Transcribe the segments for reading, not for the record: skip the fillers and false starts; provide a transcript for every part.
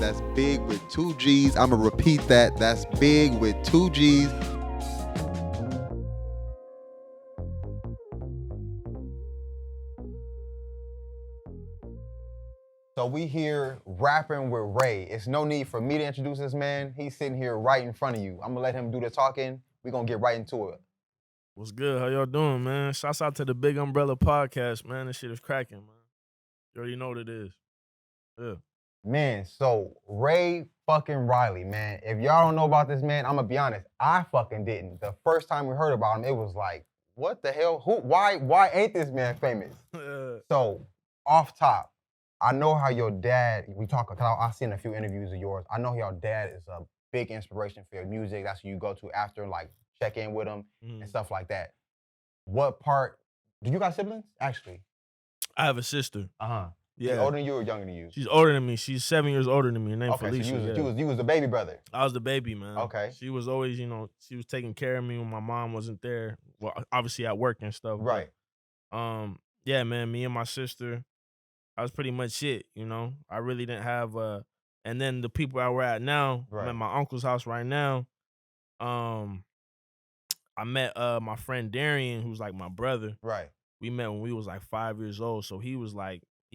That's big with 2 G's. I'm going to repeat that. That's big with 2 G's. So we here rapping with Ray. It's no need for me to introduce this man. He's sitting here right in front of you. I'm going to let him do the talking. We're going to get right into it. What's good? How y'all doing, man? Shouts out to the BiGG Umbrella Podcast, man. This shit is cracking, man. You already know what it is. Yeah. Man, so Ray fucking Riley, man. If y'all don't know about this man, I'm going to be honest. I fucking didn't. The first time we heard about him, it was like, what the hell? Why ain't this man famous? So, off top, I know how your dad, because I've seen a few interviews of yours. I know your dad is a big inspiration for your music. That's who you go to after, like, check in with him and stuff like that. What part, do you got siblings, actually? I have a sister. Uh-huh. Yeah. She's older than you or younger than you? She's older than me. She's 7 years older than me. Her name Felicia. So you was the baby brother? I was the baby, man. Okay. She was always, she was taking care of me when my mom wasn't there. Well, obviously at work and stuff. Right. But, yeah, man, me and my sister, that was pretty much it, I really didn't have, and then the people where we're at now, right. I'm at my uncle's house right now. I met my friend Darian, who's like my brother. Right. We met when we was like 5 years old. So he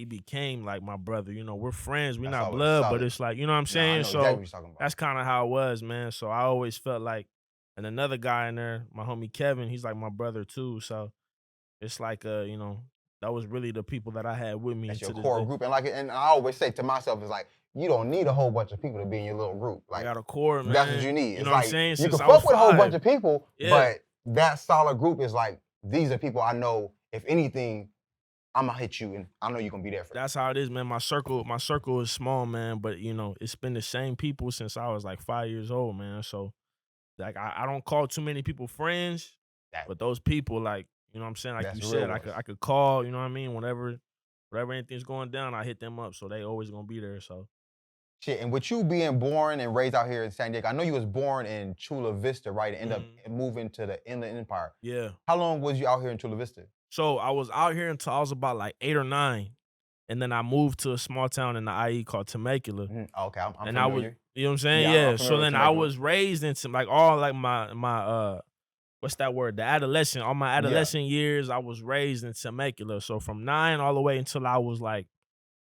became like my brother. We're friends. We're not blood, but it's like, you know what I'm saying? I know so exactly what you're talking about. That's kind of how it was, man. So I always felt like, and another guy in there, my homie Kevin, he's like my brother too. So it's like, that was really the people that I had with me. That's your core group. And I always say to myself, it's like, you don't need a whole bunch of people to be in your little group. Like, I got a core, man. That's what you need. You know what I'm saying? You can fuck with a whole bunch of people, but that solid group is like, these are people I know, if anything, I'm going to hit you and I know you're going to be there for me. That's how it is, man. My circle is small, man, but, it's been the same people since I was like 5 years old, man. So, like, I don't call too many people friends, but those people, like, you know what I'm saying? Like you said, I could call, you know what I mean? Whenever anything's going down, I hit them up. So they always gonna be there. So shit. And with you being born and raised out here in San Diego, I know you was born in Chula Vista, right? And end up moving to the Inland Empire. Yeah. How long was you out here in Chula Vista? So I was out here until I was about like 8 or 9. And then I moved to a small town in the IE called Temecula. Okay, I'm and familiar. I was, you know what I'm saying? Yeah. So then I was raised in some, like, all like my what's that word? The adolescent. All my adolescent years, I was raised in Temecula. So from 9 all the way until I was like,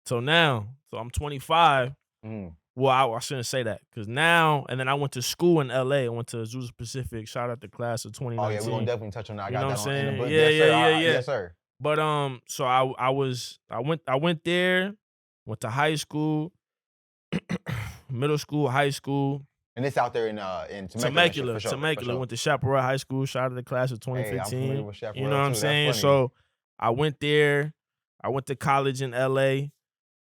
till now. So I'm 25. Well, I shouldn't say that because now, and then I went to school in LA. I went to Azusa Pacific. Shout out the class of 2019. Oh yeah, we're gonna definitely touch on that. I got you know that what I'm saying? In the book. Yeah. Yes, sir. But so I went there, went to high school, middle school, high school. And it's out there in Temecula. Temecula. Went to Chaparral High School. Shout out to the class of 2015. Hey, I'm familiar with Chaparral, you know what I'm saying? So I went there. I went to college in LA,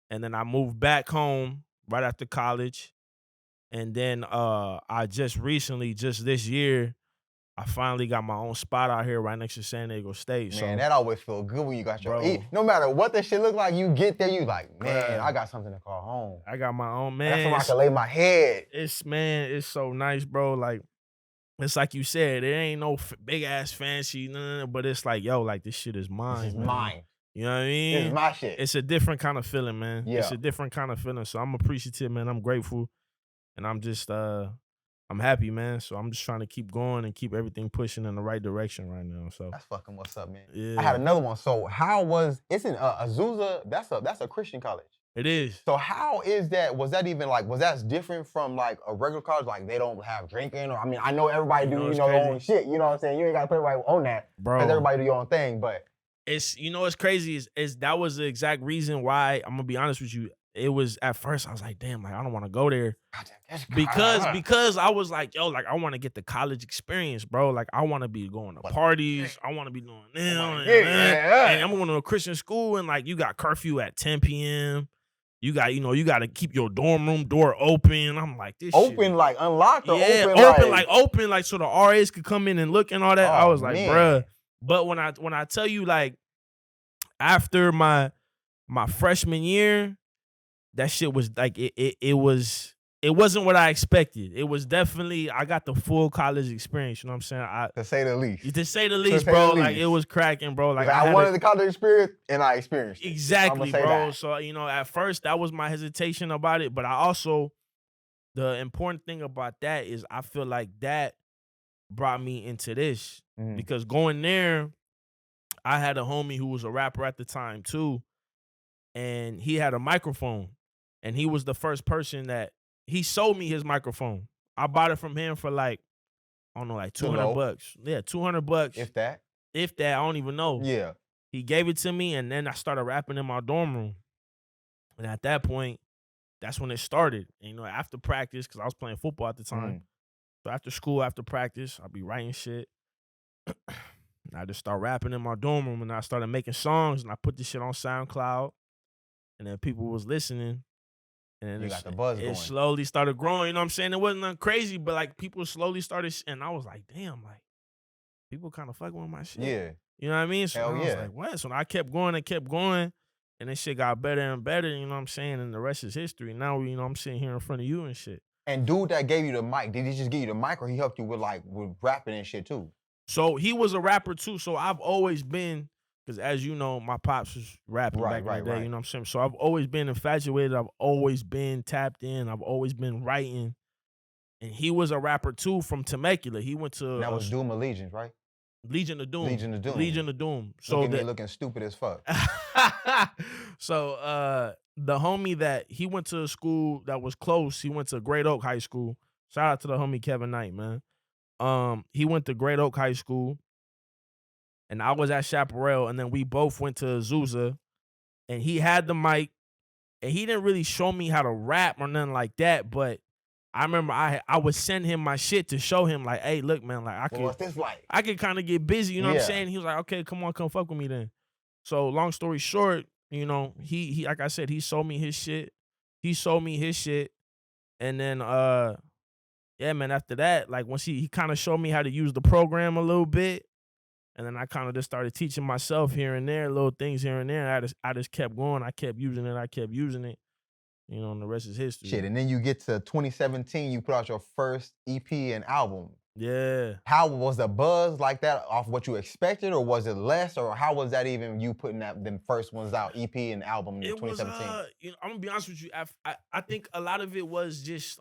and then I moved back home right after college. And then I just recently, just this year, I finally got my own spot out here right next to San Diego State. Man, that always feels good when you got your own. No matter what that shit look like, you get there, you like, man, I got something to call home. I got my own, man. That's where I can lay my head. It's so nice, bro. Like, it's like you said, it ain't no big ass fancy, but it's like, yo, like this shit is mine. This is mine. You know what I mean? This is my shit. It's a different kind of feeling, man. Yeah. It's a different kind of feeling. So I'm appreciative, man. I'm grateful. And I'm just, I'm happy, man. So I'm just trying to keep going and keep everything pushing in the right direction right now. So that's fucking what's up, man. Yeah. I had another one. So it's in Azusa, that's a Christian college. It is. So how is that? Was that even like, was that different from like a regular college? Like they don't have drinking, or I mean, I know everybody do, their own shit. You know what I'm saying? You ain't gotta put everybody on that. Bro. Because everybody do your own thing, but it's, what's crazy is that was the exact reason why, I'm gonna be honest with you. It was at first I was like, damn, like I don't want to go there because I was like, yo, like I want to get the college experience, bro. Like I want to be going to parties, I want to be doing and I'm going to a Christian school and like you got curfew at 10 p.m. You got, you got to keep your dorm room door open. I'm like, this open shit. Like unlocked or open like so the RAs could come in and look and all that. I was like, bruh. But when I tell you, like, after my freshman year, that shit was like it was it wasn't what I expected. It was definitely, I got the full college experience. You know what I'm saying? To say the least. To say the least, bro. Like, it was cracking, bro. Like, I wanted the college experience, and I experienced it. Exactly, bro. That. So, at first, that was my hesitation about it. But I also, the important thing about that is I feel like that brought me into this. Mm-hmm. Because going there, I had a homie who was a rapper at the time, too. And he had a microphone. And he was the first person that, he sold me his microphone. I bought it from him for like, I don't know, like $200. Yeah, $200. If that, I don't even know. Yeah. He gave it to me, and then I started rapping in my dorm room. And at that point, that's when it started. And, after practice, because I was playing football at the time. So after school, after practice, I'd be writing shit. I just start rapping in my dorm room, and I started making songs, and I put this shit on SoundCloud. And then people was listening. And then you got the buzz going. It slowly started growing. You know what I'm saying? It wasn't nothing crazy, but like people slowly started, and I was like, damn, like people kind of fucking with my shit. Yeah. You know what I mean? So Hell I was like, what? So I kept going and kept going, and this shit got better and better. You know what I'm saying? And the rest is history. Now, I'm sitting here in front of you and shit. And dude that gave you the mic, did he just give you the mic, or he helped you with rapping and shit too? So he was a rapper too. So I've always been, because as you know, my pops was rapping back in the day, you know what I'm saying? So I've always been infatuated. I've always been tapped in. I've always been writing. And he was a rapper too from Temecula. He went to... That was Doom Allegiance, right? Legion of Doom. Legion of Doom. Legion of Doom. So look at me looking stupid as fuck. So the homie that, he went to a school that was close. He went to Great Oak High School. Shout out to the homie Kevin Knight, man. He went to Great Oak High School. And I was at Chaparral, and then we both went to Azusa, and he had the mic, and he didn't really show me how to rap or nothing like that, but I remember I would send him my shit to show him, like, hey, look, man, like, what's this like? I could kind of get busy, you know what I'm saying? He was like, okay, come fuck with me then. So long story short, he like I said, he sold me his shit. And then, yeah, man, after that, like, once he kind of showed me how to use the program a little bit, and then I kind of just started teaching myself here and there, little things here and there. I just kept going. I kept using it. And the rest is history. Shit, and then you get to 2017, you put out your first EP and album. Yeah. How was the buzz like that off what you expected, or was it less, or how was that even you putting them first ones out, EP and album in 2017? I'm gonna be honest with you. I think a lot of it was just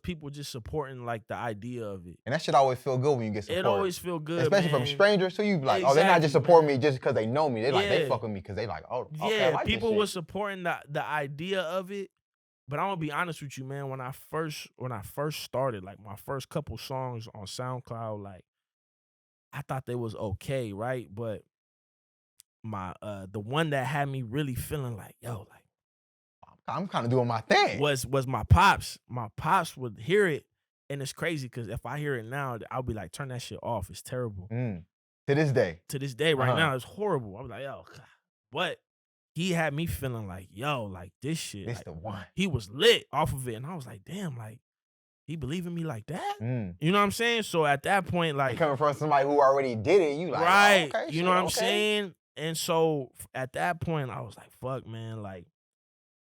people just supporting like the idea of it. And that shit always feel good when you get support. It always feel good, especially man. from strangers too. You be like, exactly, oh, they're not just supporting me just because they know me. They like, they fuck with me because they like, oh, okay, yeah. I like People this were supporting the idea of it. But I'm gonna be honest with you, man. When I first started, like my first couple songs on SoundCloud, like I thought they was okay, right? But my the one that had me really feeling like, yo, like I'm kind of doing my thing. Was my pops. My pops would hear it, and it's crazy because if I hear it now, I'll be like, turn that shit off. It's terrible. To this day. To this day, right now, it's horrible. I'm like, yo, God. But he had me feeling like, yo, like this shit. This like, the one. He was lit off of it, and I was like, damn, like he believe in me like that? You know what I'm saying? So at that point, like coming from somebody who already did it, you like, right? Oh, okay, you know what I'm saying? And so at that point, I was like, fuck, man, like.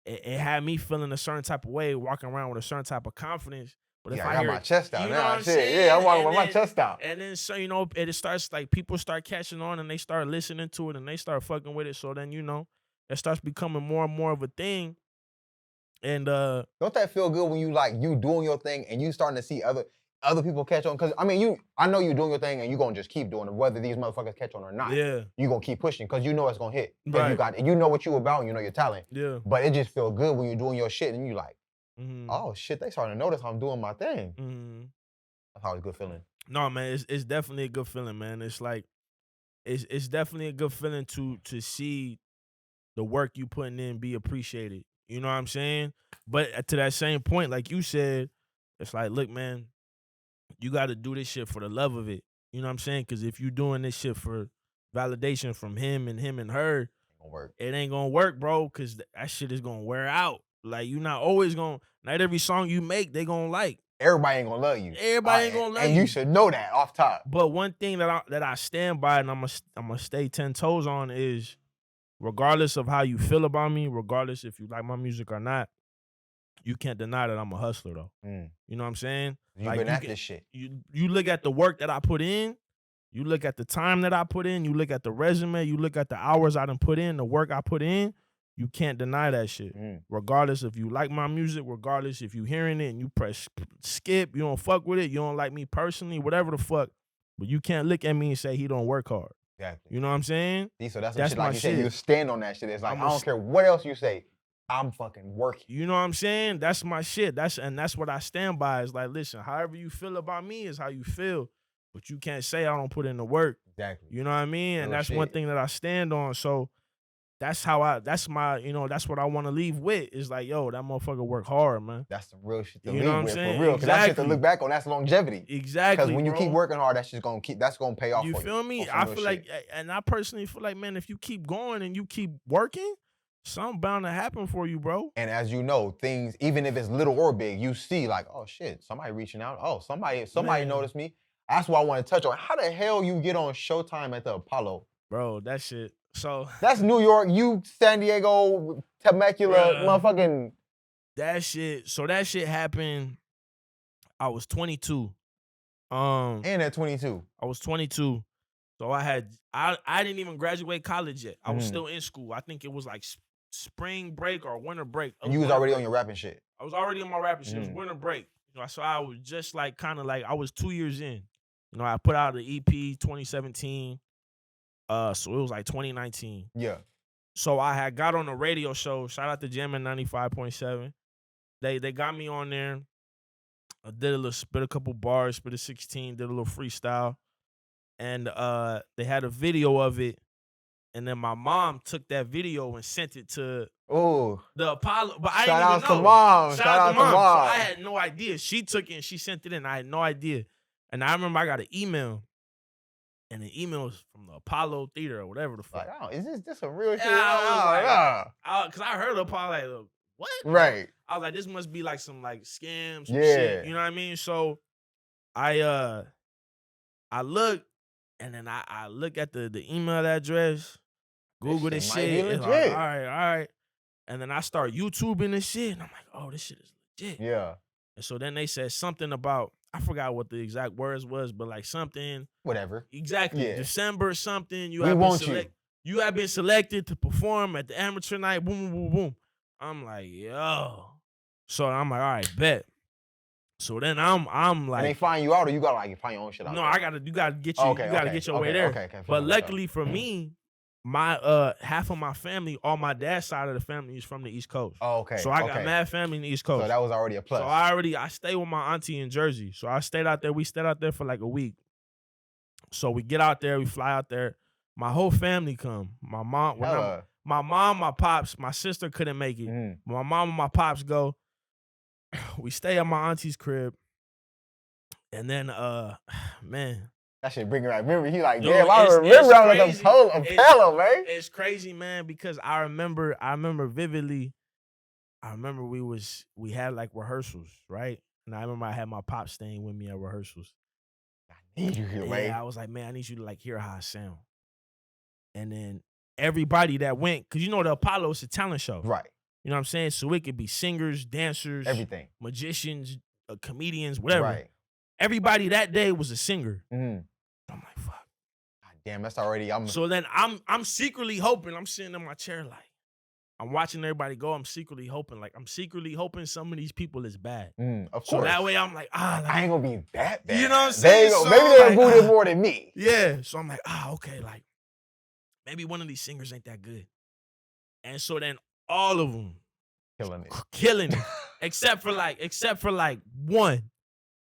It had me feeling a certain type of way, walking around with a certain type of confidence. But if I got hear my chest out, you know what I'm saying? Yeah, I'm walking with my chest out. And then so it starts like people start catching on and they start listening to it and they start fucking with it. So then it starts becoming more and more of a thing. And don't that feel good when you doing your thing and you starting to see other people catch on? Because I mean, I know you doing your thing and you gonna just keep doing it, whether these motherfuckers catch on or not. Yeah, you gonna keep pushing because you know it's gonna hit. Right. You know what you about, and you know your talent. Yeah. But it just feel good when you're doing your shit and you like, oh shit, they starting to notice I'm doing my thing. That's always a good feeling. No, man, it's definitely a good feeling, man. It's like it's definitely a good feeling to see the work you putting in be appreciated. You know what I'm saying? But to that same point, like you said, it's like, look, man, you got to do this shit for the love of it. You know what I'm saying? Because if you doing this shit for validation from him and her, it ain't gonna work, bro, because that shit is gonna wear out. Like, you not always gonna, not every song you make, they gonna like. Everybody ain't gonna love you. Everybody ain't gonna love you. And you should know that off top. But one thing that I stand by and I'm gonna stay 10 toes on is, regardless of how you feel about me, regardless if you like my music or not, you can't deny that I'm a hustler though. You know what I'm saying? You've been at this shit. You look at the work that I put in, you look at the time that I put in, you look at the resume, you look at the hours I done put in, the work I put in, you can't deny that shit. Regardless if you like my music, regardless if you hearing it and you press skip, you don't fuck with it, you don't like me personally, whatever the fuck, but you can't look at me and say he don't work hard. Exactly. You know what I'm saying? So that's shit, like you said, you stand on that shit. It's like, I don't care what else you say. I'm fucking working. You know what I'm saying? That's my shit. That's what I stand by. Is like, listen, however you feel about me is how you feel. But you can't say I don't put in the work. Exactly. You know what I mean? And that's one thing that I stand on. So that's that's what I want to leave with. Is like, yo, that motherfucker work hard, man. That's some real shit to leave with, for real. Because that shit to look back on, that's longevity. Exactly. Because when you keep working hard, that's gonna pay off for you. You feel me? I feel like, and I personally feel like, man, if you keep going and you keep working, something bound to happen for you, bro. And as you know, things, even if it's little or big, you see like, oh shit, somebody reaching out. Oh, somebody noticed me. That's what I want to touch on. How the hell you get on Showtime at the Apollo? Bro, that shit. So that's New York, San Diego, Temecula, motherfucking. That shit. So that shit happened. I was 22. And at 22. I was 22. So I didn't even graduate college yet. I was still in school. I think it was like spring break or winter break. And you was already on your rapping shit. I was already on my rapping shit. It was winter break. You know, so I was just like kind of like I was 2 years in. You know, I put out an EP 2017. So it was like 2019. Yeah. So I had got on a radio show. Shout out to Jammin' 95.7. They got me on there. I did spit a couple bars, spit a 16, did a little freestyle. And they had a video of it. And then my mom took that video and sent it to the Apollo. But I didn't even know. Shout out to mom. Shout out to mom. So I had no idea. She took it and she sent it in. I had no idea. And I remember I got an email. And the email was from the Apollo Theater or whatever the fuck. Like, oh, is this a real shit? Because I heard Apollo like, what? Right. I was like, this must be like some like scams, some shit. You know what I mean? So I look, and then I look at the email address, Google this shit. It's like, all right. And then I start YouTubing this shit, and I'm like, oh, this shit is legit. Yeah. And so then they said something about, I forgot what the exact words was, but like something. Whatever. Exactly. Yeah. December something. You have been selected to perform at the amateur night. Boom, boom, boom. I'm like, yo. So I'm like, all right, bet. So then I'm like, and they find you out, or you gotta like find your own shit out? No, you gotta get your way there. Okay. But luckily for me, my half of my family, all my dad's side of the family is from the East Coast. Oh, okay. So I got mad family in the East Coast. So that was already a plus. So I stayed with my auntie in Jersey. So I stayed out there. We stayed out there for like a week. So we get out there, we fly out there. My whole family come. My mom, my pops, my sister couldn't make it. My mom and my pops go. We stay at my auntie's crib. And then, man. That shit bring it right. Remember, he like, damn, I remember I was a Apollo, man. It's crazy, man, because I remember vividly. I remember we had like rehearsals, right? And I remember I had my pops staying with me at rehearsals. I need you here, man. Yeah, I was like, man, I need you to like hear how I sound. And then everybody that went, because you know the Apollo is a talent show. Right. You know what I'm saying? So it could be singers, dancers, everything, magicians, comedians, whatever. Right. Everybody that day was a singer. I'm like, fuck. God damn, that's already. So then I'm secretly hoping. I'm sitting in my chair like, I'm watching everybody go. I'm secretly hoping some of these people is bad. Of course. So that way I'm like, I ain't gonna be that bad. You know what I'm saying? So maybe they're booted more than me. Yeah. So I'm like, okay, like maybe one of these singers ain't that good. And so then all of them killing it, except for like one.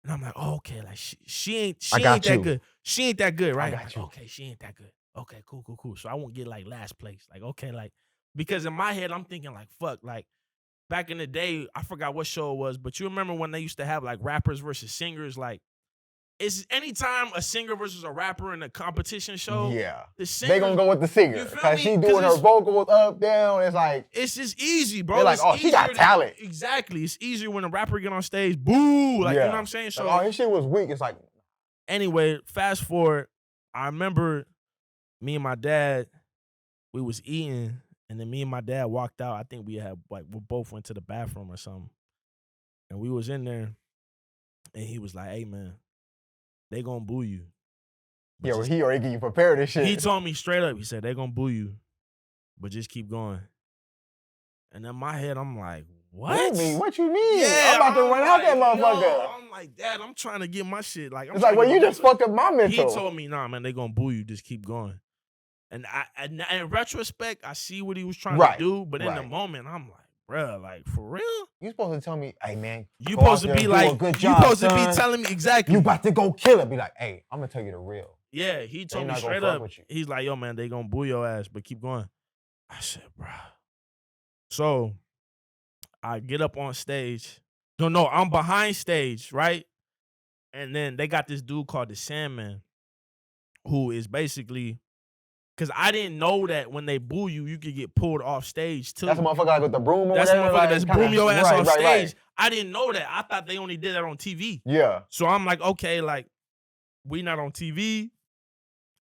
And I'm like, oh, okay, like she ain't that good. She ain't that good, right? Like, okay, she ain't that good. Okay, cool. So I won't get like last place. Like, okay, like, because in my head, I'm thinking like, fuck, like back in the day, I forgot what show it was, but you remember when they used to have like rappers versus singers? Like, it's anytime a singer versus a rapper in a competition show, the singer, they gonna go with the singer because she doing her vocals up, down. It's like, it's just easy, bro. They're like, oh, she got talent. Exactly. It's easier when a rapper get on stage, boo, like, you know what I'm saying? So, like, oh, his shit was weak. It's like, anyway, fast forward, I remember me and my dad, we was eating, and then me and my dad walked out. I think we both went to the bathroom or something. And we was in there, and he was like, "Hey man, they gonna boo you." But Yeah, just- he already get you prepared and shit. he told me straight up. He said they gonna boo you, but just keep going. And in my head, I'm like, "What? What you mean? Yeah, I'm about to run out that motherfucker. Yo, I'm like, Dad, I'm trying to get my shit. Like, I'm It's like, trying well, to you get just fucked up my He mental. told me, "Nah, man, they gonna boo you. Just keep going." And in retrospect, I see what he was trying to do, but in the moment, I'm like, bruh, like for real? You supposed to tell me, hey man, You go out supposed to there be and do like, a good you job, supposed to son. be telling me exactly. You about to go kill it. Be like, hey, I'm gonna tell you the real. Yeah, he told me not gonna straight fuck up. with you. He's like, yo, man, they gonna boo your ass, but keep going. I said, bruh. So I get up on stage. No, I'm behind stage, right? And then they got this dude called the Sandman, who is basically, because I didn't know that when they boo you, you could get pulled off stage too. That's a motherfucker like with the broom or That's a whatever. motherfucker like, that's kinda- boom your ass right, off right, stage. right. I didn't know that. I thought they only did that on TV. Yeah. So I'm like, okay, like, we not on TV.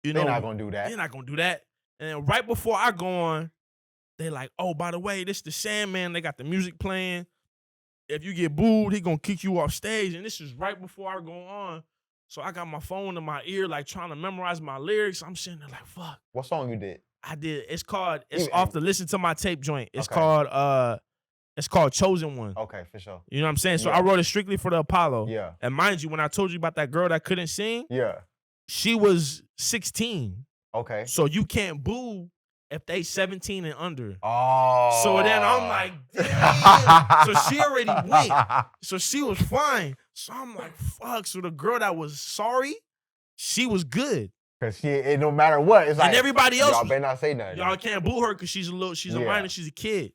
You know, They're not gonna do that. They're not gonna do that. And then right before I go on, they like, oh, by the way, this the Sandman. They got the music playing. If you get booed, he gonna kick you off stage. And this is right before I go on. So I got my phone in my ear, like trying to memorize my lyrics. I'm sitting there like, fuck. What song you did? I did. It's called. It's You- off the Listen to My Tape joint. It's Okay. called. It's called Chosen One. Okay, for sure. You know what I'm saying? So Yeah. I wrote it strictly for the Apollo. Yeah. And mind you, when I told you about that girl that couldn't sing, Yeah. she was 16. Okay. So you can't boo if they 17 and under. Oh. So then I'm like, damn. So she already went. So she was fine. So I'm like, fuck. So the girl that was sorry, she was good. Cause it no matter what, it's like And everybody else, y'all better not say nothing. y'all can't boo her because she's a Yeah. minor, she's a kid.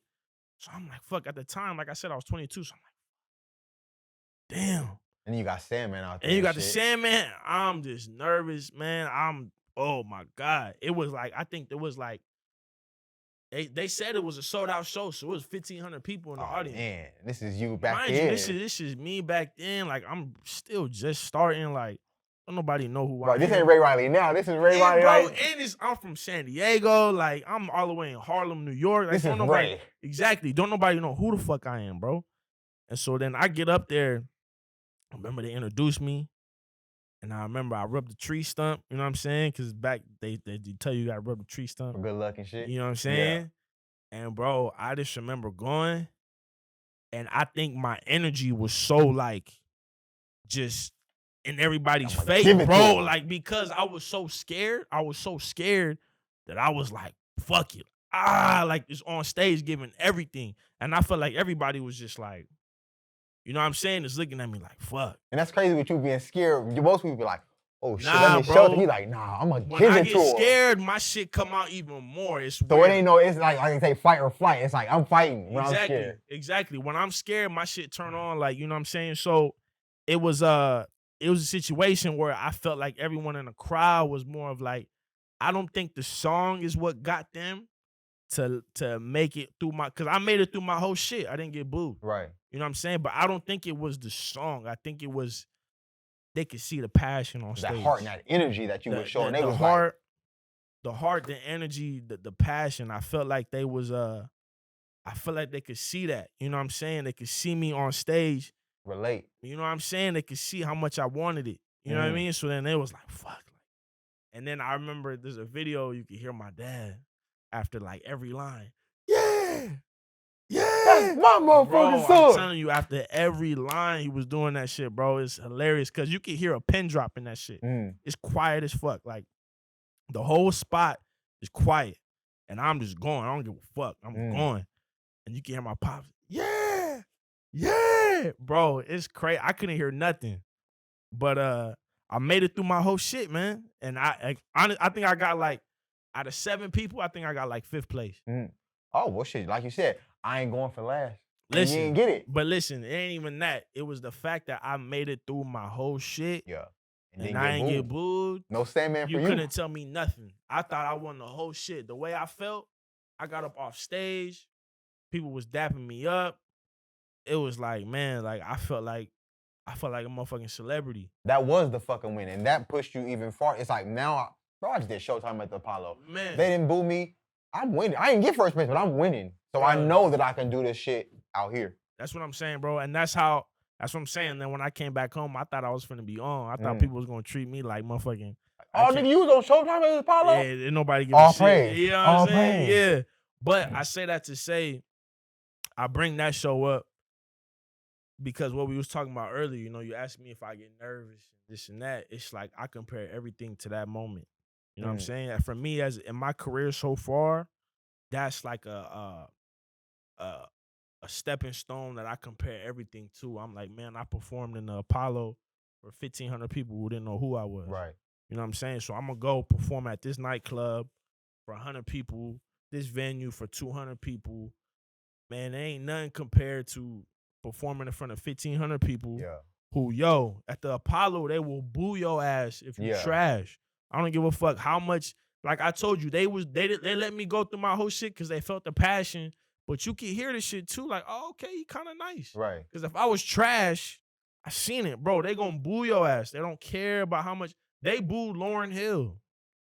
So I'm like, fuck. At the time, like I said, I was 22. So I'm like, damn. And you got Sandman out there. And you got the shit. Sandman. I'm just nervous, man. Oh my God. It was like, I think there was like, they said it was a sold out show, so it was 1,500 people in the audience. Man, this is you back Mind then. you, this is me back then. Like I'm still just starting. Like don't nobody know who I Right, am. this ain't Ray Riley now. This is Ray Riley. Bro, Like, and I'm from San Diego. Like I'm all the way in Harlem, New York. Like, this is don't nobody, Ray. exactly. Don't nobody know who the fuck I am, bro. And so then I get up there. I remember they introduced me. And I remember I rubbed the tree stump, you know what I'm saying? Because back, they tell you gotta rub the tree stump. For good luck and shit. You know what I'm saying? And bro, I just remember going, and I think my energy was so like just in everybody's I'm like, face, give it to bro. 'em. Like because I was so scared. I was so scared that I was like, fuck it. Like it's on stage giving everything. And I felt like everybody was just like, you know what I'm saying? Just looking at me like, fuck. And that's crazy with you being scared. Most people be like, oh shit, Nah, let me bro. shelter. He like, nah, I'm gonna When give I it get to him. scared, my shit come out even more. It's So weird. it ain't no, it's like they say fight or flight. It's like I'm fighting when I'm scared. Exactly. When I'm scared, my shit turn on, like, you know what I'm saying? So it was a situation where I felt like everyone in the crowd was more of like, I don't think the song is what got them to make it through because I made it through my whole shit. I didn't get booed. Right. You know what I'm saying? But I don't think it was the song. I think it was they could see the passion on stage. That heart and that energy that you were showing. They The was heart, the energy, the passion. I felt like they was I felt like they could see that. You know what I'm saying? They could see me on stage. like, relate. You know what I'm saying? They could see how much I wanted it. You know what I mean? So then they was like, fuck. And then I remember there's a video you could hear my dad after like every line. Yeah. That's my Bro, motherfucking I'm son. telling you, after every line he was doing that shit, bro. It's hilarious because you can hear a pin drop in that shit. It's quiet as fuck. Like the whole spot is quiet. And I'm just going. I don't give a fuck. I'm going. And you can hear my pops. Yeah. Yeah. Bro, it's crazy. I couldn't hear nothing. But I made it through my whole shit, man. And I think I got like, out of 7 people, I think I got like 5th place. Oh, well, shit. Like you said, I ain't going for last. Listen, And you didn't get it. But listen, it ain't even that. It was the fact that I made it through my whole shit. Yeah. And I ain't get booed. No Sandman for You you. couldn't tell me nothing. I thought I won the whole shit. The way I felt, I got up off stage. People was dapping me up. It was like, man, like I felt like a motherfucking celebrity. That was the fucking win. And that pushed you even far. It's like now, bro, I just did Showtime at the Apollo. Man. They didn't boo me. I'm winning. I didn't get first place, but I'm winning. So I know that I can do this shit out here. That's what I'm saying, bro. And that's how That's what I'm saying. Then when I came back home, I thought I was finna be on. I thought Mm. people was gonna treat me like motherfucking. Oh, nigga, you was on Showtime as Apollo? Yeah, and nobody give All a shit. praise. You know what All I'm saying? praise. Yeah. But I say that to say, I bring that show up because what we was talking about earlier, you know, you asked me if I get nervous and this and that. It's like I compare everything to that moment. You know what I'm saying? And for me, as in my career so far, that's like a stepping stone that I compare everything to. I'm like, man, I performed in the Apollo for 1,500 people who didn't know who I was. Right. You know what I'm saying? So I'm gonna go perform at this nightclub for 100 people, this venue for 200 people. Man, there ain't nothing compared to performing in front of 1,500 people. Yeah. Who, at the Apollo, they will boo your ass if you trash. I don't give a fuck how much. Like I told you, they let me go through my whole shit because they felt the passion. But you can hear the shit too, like, oh, okay, he kind of nice. Right. Because if I was trash, I seen it, bro. They gonna boo your ass. They don't care about how much. They booed Lauryn Hill.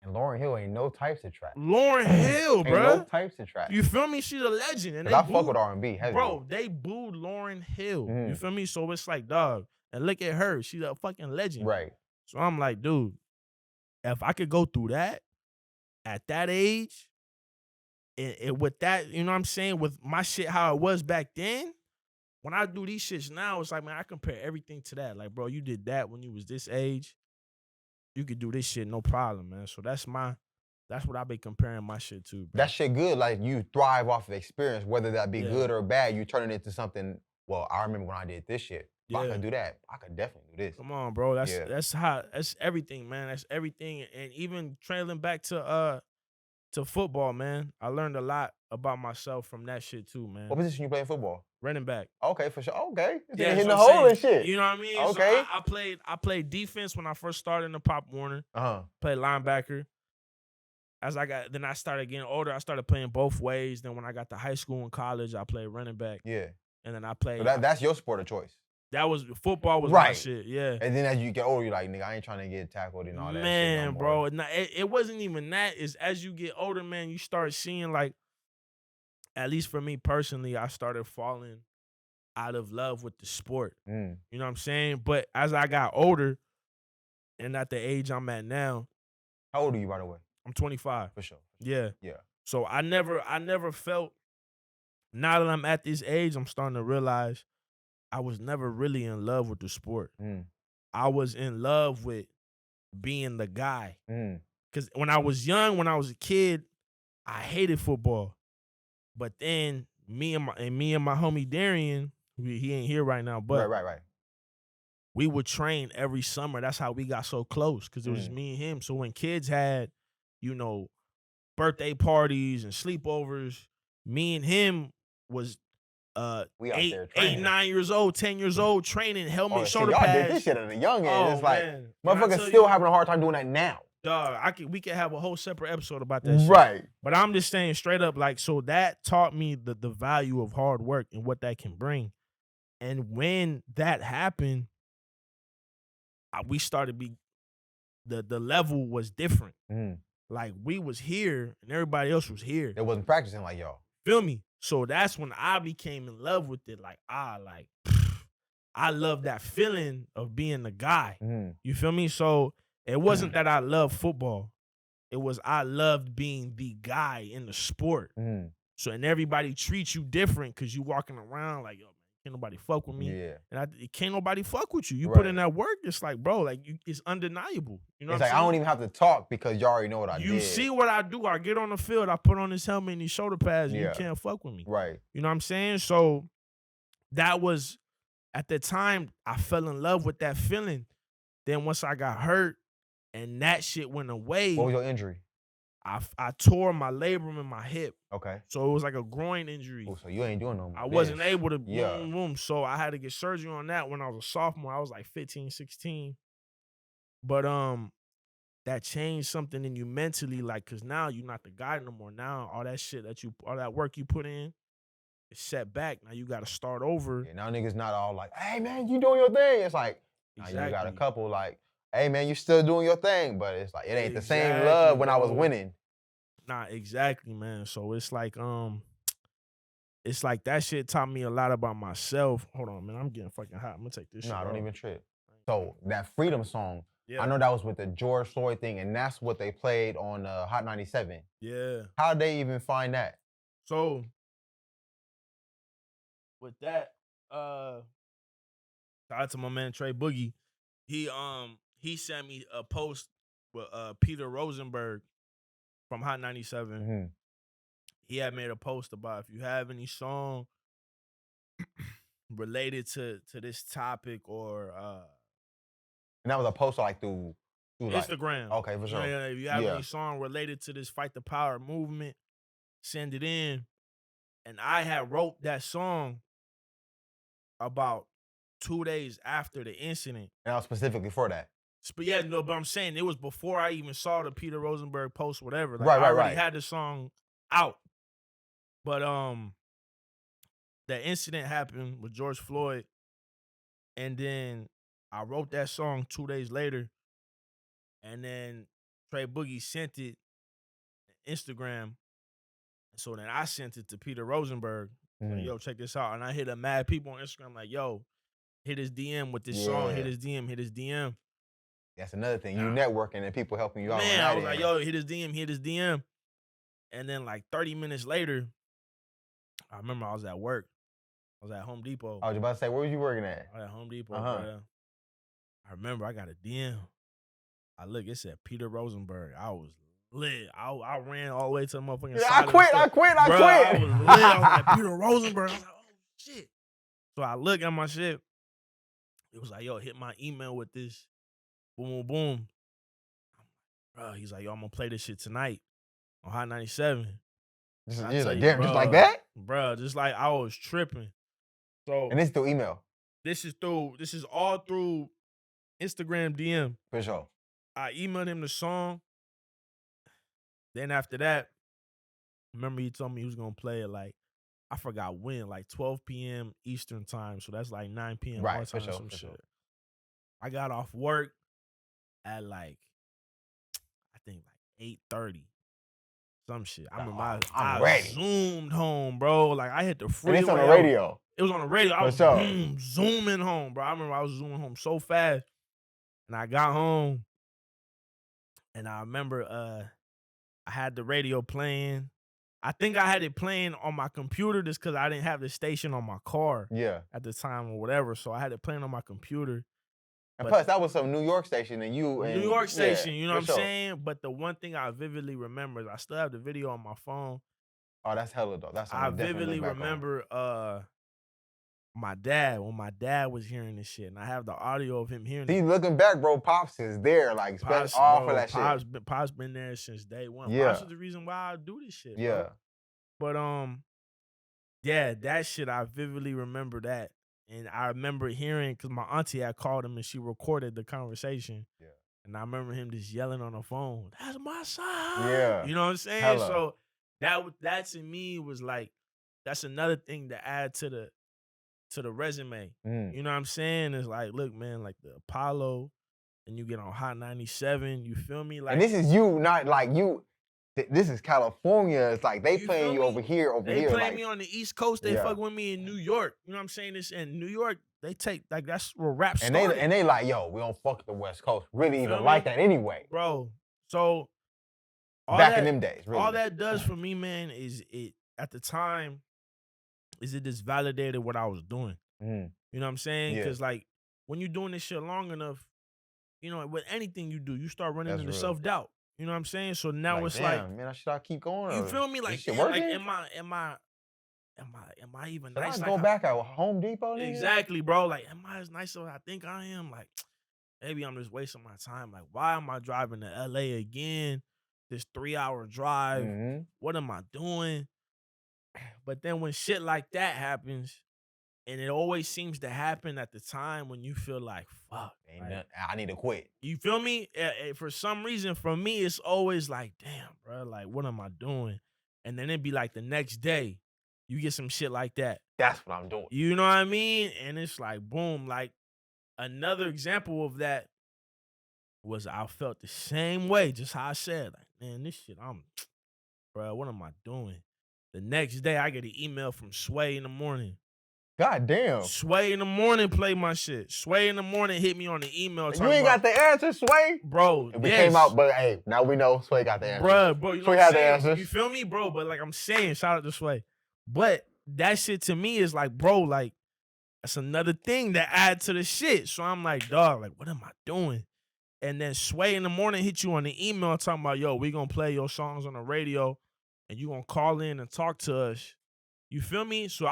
And Lauryn Hill ain't no types of trash. Lauryn Hill, bro. Ain't no types of trash. You feel me? She's a legend. And I fuck with R&B. Bro, they booed Lauryn Hill. You feel me? So it's like, dog. And look at her. She's a fucking legend. Right. So I'm like, dude, if I could go through that at that age, and with that, you know what I'm saying, with my shit how it was back then, when I do these shits now, it's like, man, I compare everything to that. Like, bro, you did that when you was this age. You could do this shit no problem, man. So that's what I be comparing my shit to, bro. That shit good. Like, you thrive off of experience, whether that be good or bad. You turn it into something. Well, I remember when I did this shit. If I could do that, I could definitely do this. Come on, bro. That's everything, man. That's everything. And even trailing back to football, man, I learned a lot about myself from that shit too, man. What position you play in football? Running back. Okay, for sure. Okay. Yeah, hitting the hole and shit. You know what I mean? Okay. So I played defense when I first started in the Pop Warner. Played linebacker. Then I started getting older. I started playing both ways. Then when I got to high school and college, I played running back. Yeah. And then I played. So that's your sport of choice. Football was my shit, yeah. And then as you get older, you're like, nigga, I ain't trying to get tackled and all that shit. Man, bro, it wasn't even that. It's as you get older, man, you start seeing, like, at least for me personally, I started falling out of love with the sport. You know what I'm saying? But as I got older, and at the age I'm at now. How old are you, by the way? I'm 25. For sure. Yeah. Yeah. So I never felt, now that I'm at this age, I'm starting to realize I was never really in love with the sport. I was in love with being the guy. Because when I was young, when I was a kid, I hated football. But then me and my homie Darian, he ain't here right now, but right. We would train every summer. That's how we got so close, because it was just me and him. So when kids had, you know, birthday parties and sleepovers, me and him was we out there 8, 9 years old, 10 years old, training, helmet, shoulder y'all pads. did this shit at a young age. It's like, man. motherfuckers still having a hard time doing that now. Dog, we could have a whole separate episode about that shit. Right. But I'm just saying straight up, like, so that taught me the value of hard work and what that can bring. And when that happened, we started the level was different. Like, we was here and everybody else was here. They wasn't practicing like y'all. Feel me? So that's when I became in love with it. Like, I love that feeling of being the guy. You feel me? So it wasn't that I love football. It was I loved being the guy in the sport. So, and everybody treats you different because you walking around like, yo, man, can't nobody fuck with me. Yeah. And can't nobody fuck with you. You put in that work, it's like, bro, like, it's undeniable. You know it's what like, I'm saying? I don't even have to talk because you already know what I did. You see what I do. I get on the field, I put on this helmet and these shoulder pads, and you can't fuck with me. Right. You know what I'm saying? So that was, at the time, I fell in love with that feeling. Then once I got hurt and that shit went away. What was your injury? I tore my labrum in my hip. Okay. So it was like a groin injury. Oh, so you ain't doing no more. I wasn't able to boom. So I had to get surgery on that when I was a sophomore. I was like 15, 16. But that changed something in you mentally, like, cause now you're not the guy no more. Now all that work you put in is set back. Now you gotta start over. Yeah, now niggas not all like, hey man, you doing your thing. It's like, exactly. Now you got a couple like, hey man, you still doing your thing, but it's like, it ain't the same love when I was winning. Nah, exactly, man. So it's like, it's like that shit taught me a lot about myself. Hold on, man. I'm getting fucking hot. I'm gonna take this shit Nah, don't off. even trip. So that Freedom song, Yeah. I know that was with the George Floyd thing, and that's what they played on Hot 97. Yeah. How'd they even find that? So with that, shout out to my man Trey Boogie. He sent me a post with Peter Rosenberg from Hot 97. Mm-hmm. He had made a post about if you have any song related to this topic or And that was a post like through Instagram. Like, okay, for sure. Yeah, if you have any song related to this Fight the Power movement, send it in. And I had wrote that song about 2 days after the incident. And I was specifically for that. But yeah, no, but I'm saying it was before I even saw the Peter Rosenberg post, whatever. Like, Right. I already had the song out. But that incident happened with George Floyd, and then I wrote that song 2 days later, and then Trey Boogie sent it on Instagram. So then I sent it to Peter Rosenberg. Like, yo, check this out. And I hit a mad people on Instagram like, yo, hit his DM with this song. Hit his DM. That's another thing. You networking and people helping you out. Man, I was like, yo, hit his DM. And then like 30 minutes later, I remember I was at work. I was at Home Depot. I was about to say, where was you working at? I was at Home Depot. I remember I got a DM. I look, it said Peter Rosenberg. I was lit. I ran all the way to the motherfucking side. I quit. I was lit. I was like, Peter Rosenberg. I was like, oh, shit. So I look at my shit. It was like, yo, hit my email with this. Boom, boom, boom. Bro, he's like, yo, I'm going to play this shit tonight on Hot 97. Just like that? Bro, just like I was tripping. So, and this is through email? This is all through Instagram DM. For sure. I emailed him the song. Then after that, remember he told me he was going to play it like, I forgot when, like 12 p.m. Eastern time. So that's like 9 p.m. Right, time, some shit. I got off work at like, I think like 8:30. Some shit. I remember I ready. Zoomed home, bro. Like I hit the freeway. And it's on the radio. It was on the radio. I was zooming home, bro. I remember I was zooming home so fast. And I got home. And I remember I had the radio playing. I think I had it playing on my computer just because I didn't have the station on my car at the time or whatever. So I had it playing on my computer. And plus, that was some New York station, and you... New York station, you know what I'm saying? But the one thing I vividly remember is I still have the video on my phone. Oh, that's hella dope. I vividly remember my dad, when my dad was hearing this shit, and I have the audio of him hearing it. See, looking back, bro, Pops is there, like, all for that shit. Pops been there since day one. Yeah. Pops is the reason why I do this shit. Yeah. Bro. But, yeah, that shit, I vividly remember that. And I remember hearing, because my auntie had called him and she recorded the conversation. Yeah. And I remember him just yelling on the phone, that's my son. Yeah. You know what I'm saying? Hella. So that to me was like, that's another thing to add to the resume. You know what I'm saying? It's like, look, man, like the Apollo, and you get on Hot 97, you feel me? Like, and this is you, not like you. This is California. It's like they playing you over here. They playing me on the East Coast. They fuck with me in New York. You know what I'm saying? This in New York, they take like that's where rap started. And they like, yo, we don't fuck with the West Coast. Really even like that anyway, bro. So back in them days, really. All that does for me, man, is it at the time, is it just validated what I was doing. You know what I'm saying? Because like when you're doing this shit long enough, you know, with anything you do, you start running into self-doubt. You know what I'm saying? So now like, it's like, man, should I keep going? You feel me? Like, damn, like, am I even nice? I go back at Home Depot? Exactly, bro. Like, am I as nice as I think I am? Like, maybe I'm just wasting my time. Like, why am I driving to LA again? This 3-hour drive. What am I doing? But then when shit like that happens, and it always seems to happen at the time when you feel like, fuck, like, I need to quit. You feel me? For some reason, for me, it's always like, damn, bro, like, what am I doing? And then it'd be like the next day, you get some shit like that. That's what I'm doing. You know what I mean? And it's like, boom, like, another example of that was I felt the same way, just how I said, like, man, this shit, bro, what am I doing? The next day, I get an email from Sway in the morning. God damn. Sway in the morning play my shit. Sway in the morning hit me on the email. You ain't got the answer, Sway? Bro, We came out, but hey, now we know Sway got the answer. Bro, you know Sway what had I'm the saying? answers. You feel me, bro? But like I'm saying, shout out to Sway. But that shit to me is like, bro, like, that's another thing that add to the shit. So I'm like, dog, like, what am I doing? And then Sway in the morning hit you on the email talking about, yo, we gonna play your songs on the radio and you gonna call in and talk to us. You feel me? So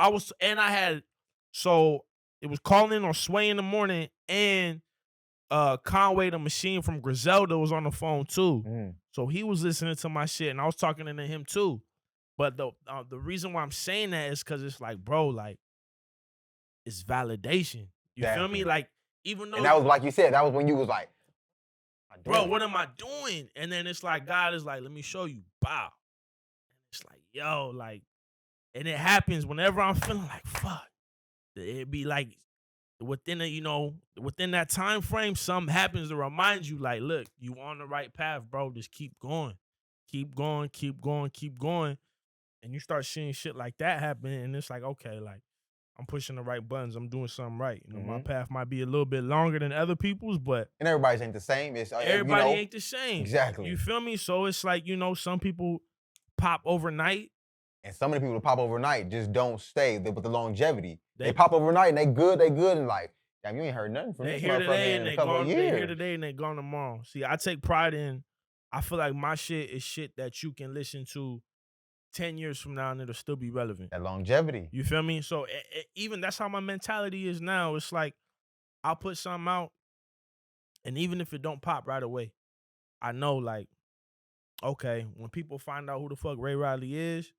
it was calling on Sway in the morning, and Conway the Machine from Griselda was on the phone too. So he was listening to my shit, and I was talking to him too. But the reason why I'm saying that is because it's like, bro, like, it's validation. You feel me? Like, even though, and that was like you said, that was when you was like, bro, what am I doing? And then it's like, God is like, let me show you. Bow. And it's like, yo, like, and it happens whenever I'm feeling like, fuck. It'd be like within that time frame, something happens to remind you, like, look, you on the right path, bro. Just keep going. Keep going, keep going, keep going. And you start seeing shit like that happen, and it's like, okay, like, I'm pushing the right buttons. I'm doing something right. You know, my path might be a little bit longer than other people's, but and everybody's ain't the same. It's everybody ain't the same. Exactly. You feel me? So it's like, some people pop overnight. And some of the people that pop overnight just don't stay with the longevity. They pop overnight and they good, and like, damn, you ain't heard nothing from this motherfucker in a couple of years. They here today and they gone tomorrow. See, I take pride in, I feel like my shit is shit that you can listen to 10 years from now and it'll still be relevant. That longevity. You feel me? So even that's how my mentality is now. It's like, I'll put something out, and even if it don't pop right away, I know, like, okay, when people find out who the fuck Riley is,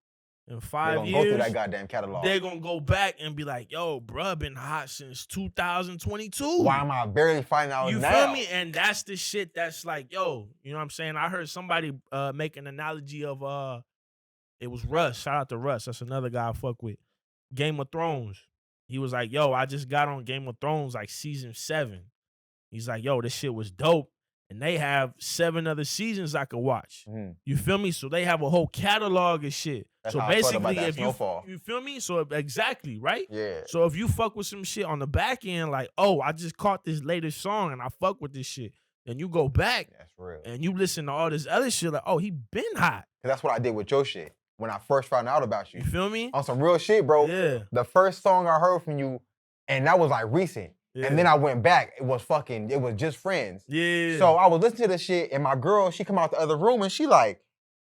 in 5 years, they're gonna go through that goddamn catalog. They're gonna go back and be like, yo, bruh, been hot since 2022. Why am I barely finding out now? You feel me? And that's the shit that's like, yo, you know what I'm saying? I heard somebody make an analogy of, it was Russ. Shout out to Russ. That's another guy I fuck with. Game of Thrones. He was like, yo, I just got on Game of Thrones like season 7. He's like, yo, this shit was dope. And they have 7 other seasons I could watch. You feel me? So they have a whole catalog of shit. That's so how I felt basically, about that if Snowfall. you feel me? So exactly, right? Yeah. So if you fuck with some shit on the back end, like, oh, I just caught this latest song and I fuck with this shit. Then you go back, that's real, and you listen to all this other shit, like, oh, he been hot. That's what I did with your shit when I first found out about you. You feel me? On some real shit, bro. Yeah. The first song I heard from you, and that was like recent. Yeah. And then I went back. It was just Friends. Yeah. So I was listening to the shit, and my girl, she come out the other room, and she like,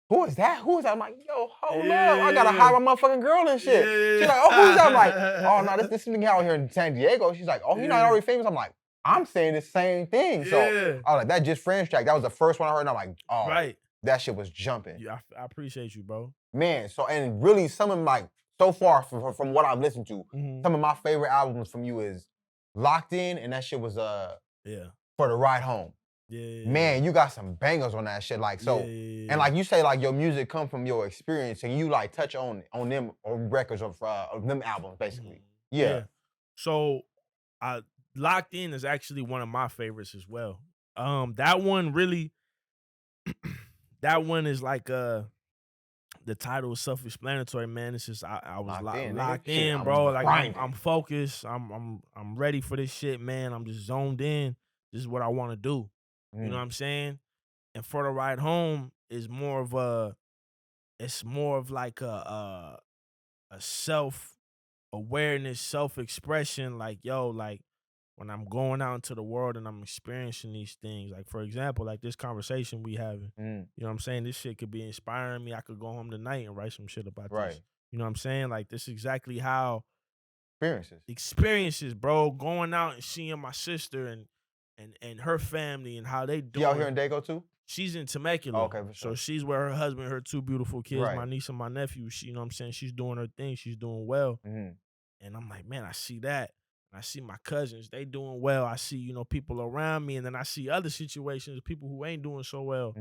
who is that? Who is that? I'm like, yo, hold up. I gotta hide my motherfucking girl and shit. Yeah. She's like, oh, who's that? I'm like, oh, no, this nigga out here in San Diego. She's like, oh, you're not already famous? I'm like, I'm saying the same thing. So I was like, that Just Friends track, that was the first one I heard, and I'm like, oh, right. That shit was jumping. Yeah, I appreciate you, bro. Man, so, and really some of my, so far from what I've listened to, some of my favorite albums from you is Locked In, and that shit was For the Ride Home. Yeah. Man, you got some bangers on that shit. Like, so, and like you say, like your music come from your experience, and you like touch on them records of them albums, basically. Yeah. So, Locked In is actually one of my favorites as well. That one really, that one is like the title is self-explanatory, man. It's just I was locked in, bro. Like I'm focused. I'm ready for this shit, man. I'm just zoned in. This is what I want to do. You know what I'm saying? And For the Ride Home is more of like a self-awareness, self-expression. Like, yo, like when I'm going out into the world and I'm experiencing these things, like for example, like this conversation we having, you know what I'm saying? This shit could be inspiring me. I could go home tonight and write some shit about this. You know what I'm saying? Like this is exactly how experiences, bro. Going out and seeing my sister and her family and how they doing. You out here in Daygo too? She's in Temecula. Oh, okay, for sure. So she's where her husband, her 2 beautiful kids, my niece and my nephew. She, you know what I'm saying? She's doing her thing. She's doing well. And I'm like, man, I see that. I see my cousins, they doing well. I see, you know, people around me, and then I see other situations, people who ain't doing so well,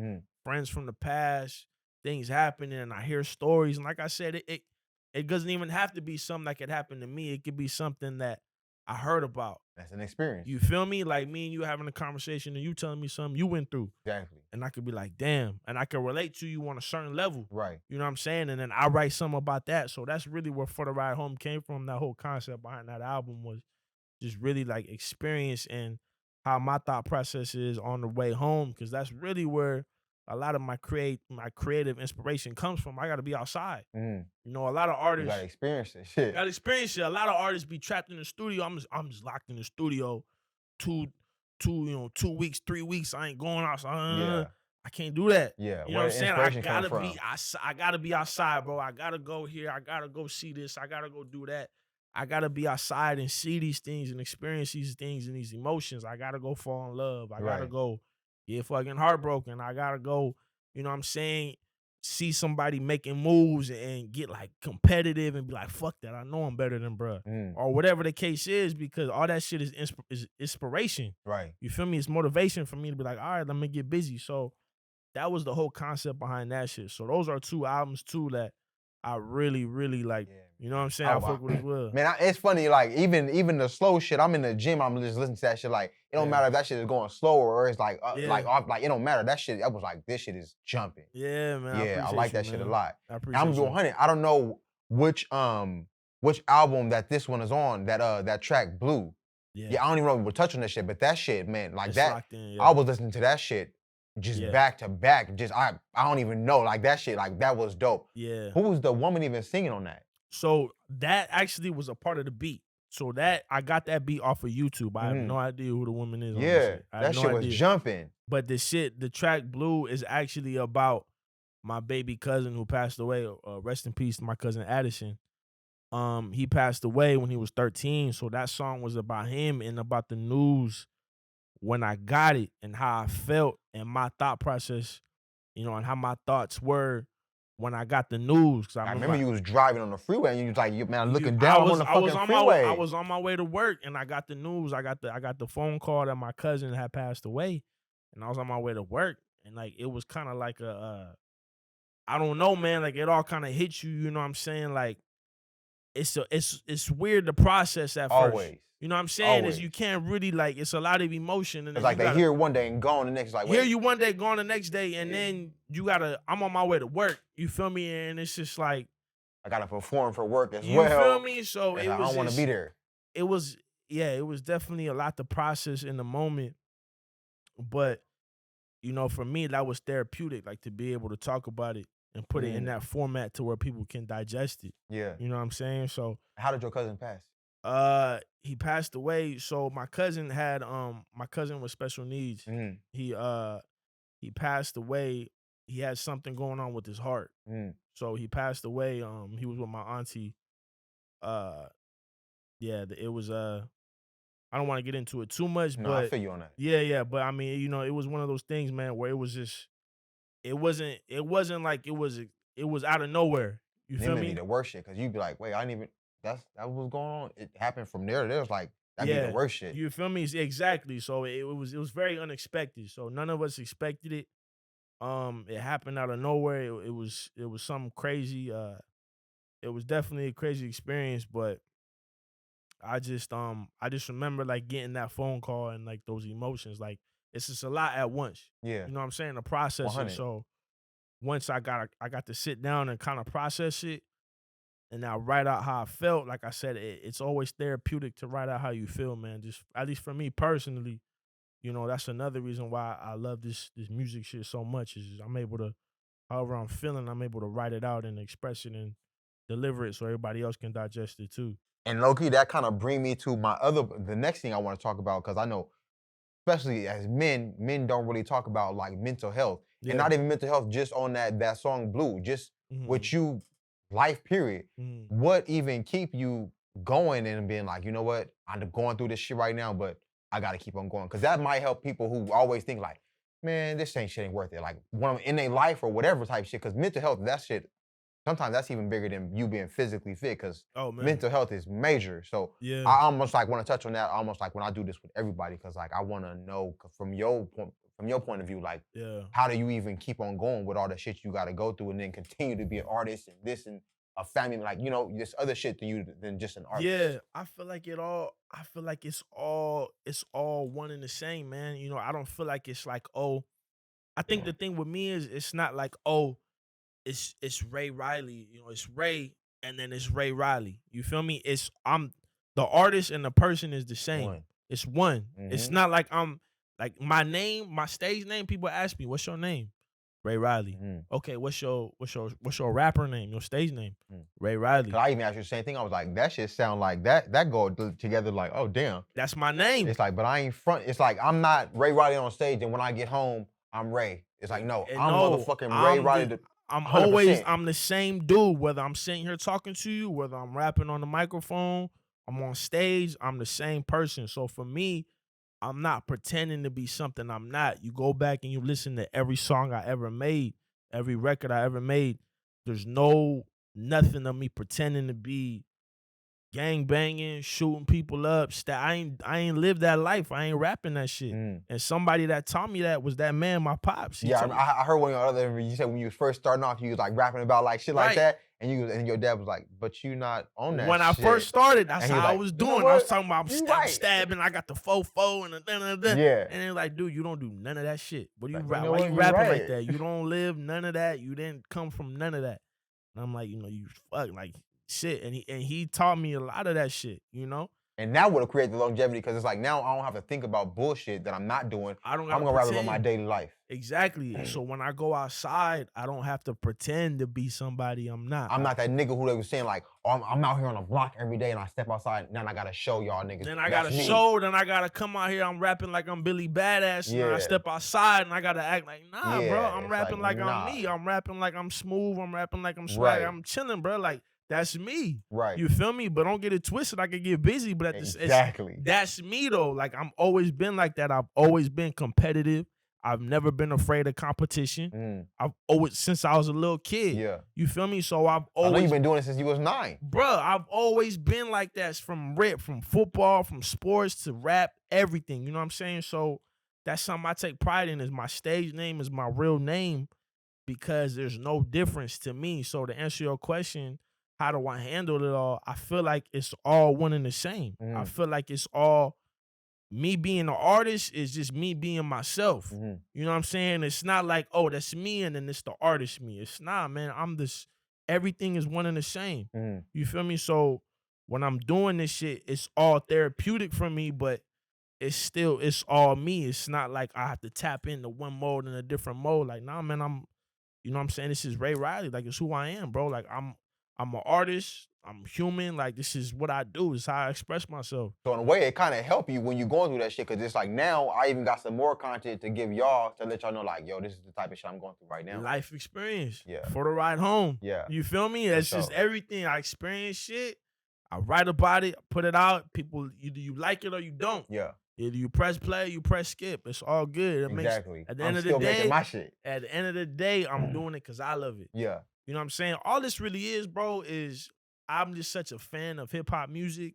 friends from the past, things happening, and I hear stories. And like I said, it doesn't even have to be something that could happen to me. It could be something that I heard about. That's an experience. You feel me? Like me and you having a conversation and you telling me something you went through. Exactly. And I could be like, damn. And I can relate to you on a certain level. Right. You know what I'm saying? And then I write something about that. So that's really where For the Ride Home came from. That whole concept behind that album was just really like experience and how my thought process is on the way home. Cause that's really where a lot of my creative inspiration comes from. I gotta be outside. Mm. You know, a lot of artists You gotta experience this shit. gotta experience it. A lot of artists be trapped in the studio. I'm just locked in the studio 2 weeks, 3 weeks. I ain't going outside. Yeah. I can't do that. Yeah. You know Where what I'm the saying? I inspiration come gotta from. be I gotta be outside, bro. I gotta go here. I gotta go see this. I gotta go do that. I gotta be outside and see these things and experience these things and these emotions. I gotta go fall in love. I gotta Right. go get fucking heartbroken. I gotta go, you know what I'm saying, see somebody making moves and get like competitive and be like, fuck that. I know I'm better than bruh. Mm. Or whatever the case is, because all that shit is inspiration. Right. You feel me? It's motivation for me to be like, all right, let me get busy. So that was the whole concept behind that shit. So those are 2 albums too that I really, really like. Yeah. You know what I'm saying? Oh, I wow. fuck with as well. Man, it's funny, like, even the slow shit, I'm in the gym, I'm just listening to that shit, like, it don't Yeah. matter if that shit is going slower or it's like, Yeah. off, like, it don't matter. That shit, I was like, this shit is jumping. Yeah, man. Yeah, I like that shit a lot. I appreciate I'm doing you. 100. I don't know which album that this one is on, that track Blue. Yeah, I don't even know if we're touching that shit, but that shit, man, like It's that, locked in, yeah. I was listening to that shit just Yeah. back to back. Just, I don't even know. Like, that shit, like, that was dope. Yeah. Who was the woman even singing on that? So that actually was a part of the beat. So that I got that beat off of YouTube. I have no idea who the woman is on that Yeah, shit. I that have no shit was idea. jumping. But the track Blue is actually about my baby cousin who passed away. Rest in peace to my cousin Addison. He passed away when he was 13. So that song was about him and about the news when I got it and how I felt and my thought process, you know, and how my thoughts were when I got the news. 'Cause I remember you was driving on the freeway and you was like, man, looking down I on the fucking freeway. I was on my way to work and I got the news. I got the phone call that my cousin had passed away, and I was on my way to work, and like it was kind of like I don't know, man. Like it all kind of hit you. You know what I'm saying? Like it's weird to process at first. Always. You know what I'm saying? Always. Is you can't really like it's a lot of emotion. And It's like they hear it one day and gone the next. Like, wait. hear you one day, gone the next day, and then you gotta. I'm on my way to work. You feel me? And it's just like I gotta perform for work as you well. feel me? So It's it like, was. I don't want to be there. It was it was definitely a lot to process in the moment, but you know, for me that was therapeutic. Like to be able to talk about it and put it in that format to where people can digest it. Yeah. You know what I'm saying? So How did your cousin pass? he passed away. So my cousin had my cousin with special needs. Mm. He passed away. He had something going on with his heart. Mm. So he passed away. He was with my auntie. It was I don't want to get into it too much, No, but I feel you on that. yeah. But I mean, you know, it was one of those things, man, where it was just it wasn't like it was out of nowhere. You feel Them me? be the worst shit, because you be like, wait, I didn't even, that was going on. It happened from there to there. It's like, that'd be the worst shit. You feel me? Exactly. So it was very unexpected. So none of us expected it. It happened out of nowhere. It was something crazy. It was definitely a crazy experience, but I just remember like getting that phone call and like those emotions. Like it's just a lot at once. Yeah. You know what I'm saying? The process. 100. So once I got to sit down and kind of process it and now write out how I felt. Like I said, it's always therapeutic to write out how you feel, man. Just at least for me personally, you know, that's another reason why I love this music shit so much is I'm able to, however I'm feeling, I'm able to write it out and express it and deliver it so everybody else can digest it too. And low-key, that kind of bring me to the next thing I want to talk about, because I know, especially as men don't really talk about like mental health. Yeah. And not even mental health just on that song Blue, just with you, life period. What even keep you going and being like, you know what, I'm going through this shit right now, but I got to keep on going. Because that might help people who always think like, man, this shit ain't worth it. Like when I'm in their life or whatever type shit, because mental health, that shit, sometimes that's even bigger than you being physically fit, because mental health is major. So yeah. I almost like want to touch on that almost like when I do this with everybody, because like I want to know from your point of view, like how do you even keep on going with all the shit you got to go through and then continue to be an artist and this and a family, like, you know, this other shit to you than just an artist. Yeah, I feel like it's all one and the same, man. You know, I don't feel like it's like, oh, I think the thing with me is it's not like, oh, it's Ray Riley, you know, it's Ray and then it's Ray Riley. You feel me? It's I'm the artist and the person is the same. One. It's one. It's Mhm. not like I'm like my name, my stage name, people ask me, what's your name? Ray Riley. Mhm. Okay, what's your rapper name, your stage name? Mm. Ray Riley. 'Cause I even asked you the same thing. I was like, that shit sound like that go together like, oh damn. That's my name. It's like, but I ain't front. It's like I'm not Ray Riley on stage, and when I get home, I'm Ray. It's like, no, And I'm no, motherfucking Ray I'm Riley. the- I'm 100%. always I'm the same dude, whether I'm sitting here talking to you, whether I'm rapping on the microphone, I'm on stage, I'm the same person. So for me, I'm not pretending to be something I'm not. You go back and you listen to every song I ever made, every record I ever made. There's nothing of me pretending to be gang banging, shooting people up. I ain't lived that life. I ain't rapping that shit. Mm. And somebody that taught me that was that man, my pops. He Yeah, told me- I heard one of your other interviews. You said when you was first starting off, you was like rapping about like shit like Right. that, and your dad was like, "But you not on that." When I shit. first started, that's And he how I like, was "You know doing. I was what? talking about You I'm right." stabbing. I got the fofo and the da-da-da. Yeah. And they're like, dude, you don't do none of that shit. What do you Like, you rap? know Why what? you You rapping right. like that? You don't live none of that. You didn't come from none of that. And I'm like, you know, you fuck like shit. And he taught me a lot of that shit. You know, And that would have created the longevity because it's like now I don't have to think about bullshit that I'm not doing. I don't. I'm Gotta gonna rap about pretend. my daily life. Exactly. And so when I go outside, I don't have to pretend to be somebody I'm not. I'm not that nigga who they was saying like, oh, I'm out here on the block every day and I step outside. Now I gotta show y'all niggas. Then I that's gotta me. show, then I gotta come out here, I'm rapping like I'm Billy Badass, and then I Yeah. step outside and I gotta act like, nah, bro, Yeah, I'm it's rapping like nah. I'm me. I'm rapping like I'm smooth, I'm rapping like I'm swag, Right. I'm chilling, bro. Like, that's me. Right. You feel me? But don't get it twisted. I can get busy, but at Exactly. that's me though. Like, I'm always been like that. I've always been competitive. I've never been afraid of competition. Mm. I've always, since I was a little kid. Yeah. You feel me? So I've I know always you've been doing it since you was 9. Bruh, I've always been like that from football, from sports to rap, everything. You know what I'm saying? So that's something I take pride in is my stage name is my real name because there's no difference to me. So to answer your question, how do I handle it all? I feel like it's all one and the same. I feel like it's all me being an artist is just me being myself. Mm-hmm. You know what I'm saying? It's not like, oh, that's me and then it's the artist me. It's not, man. I'm this, everything is one and the same. Mm-hmm. You feel me? So when I'm doing this shit, it's all therapeutic for me, but it's all me. It's not like I have to tap into one mode and a different mode. Like, nah, man, you know what I'm saying? This is Ray Riley. Like, it's who I am, bro. Like, I'm an artist. I'm human. Like, this is what I do. It's how I express myself. So in a way, it kind of help you when you're going through that shit, because it's like now I even got some more content to give y'all to let y'all know, like, yo, this is the type of shit I'm going through right now. Life experience. Yeah. For the ride home. Yeah. You feel me? That's For just sure. everything. I experience shit. I write about it, put it out. People, either you like it or you don't. Yeah. Either you press play, you press skip. It's all good. It Exactly. At the I'm end of still the day, making my shit. At the end of the day, I'm doing it because I love it. Yeah. You know what I'm saying? All this really is, bro, is I'm just such a fan of hip hop music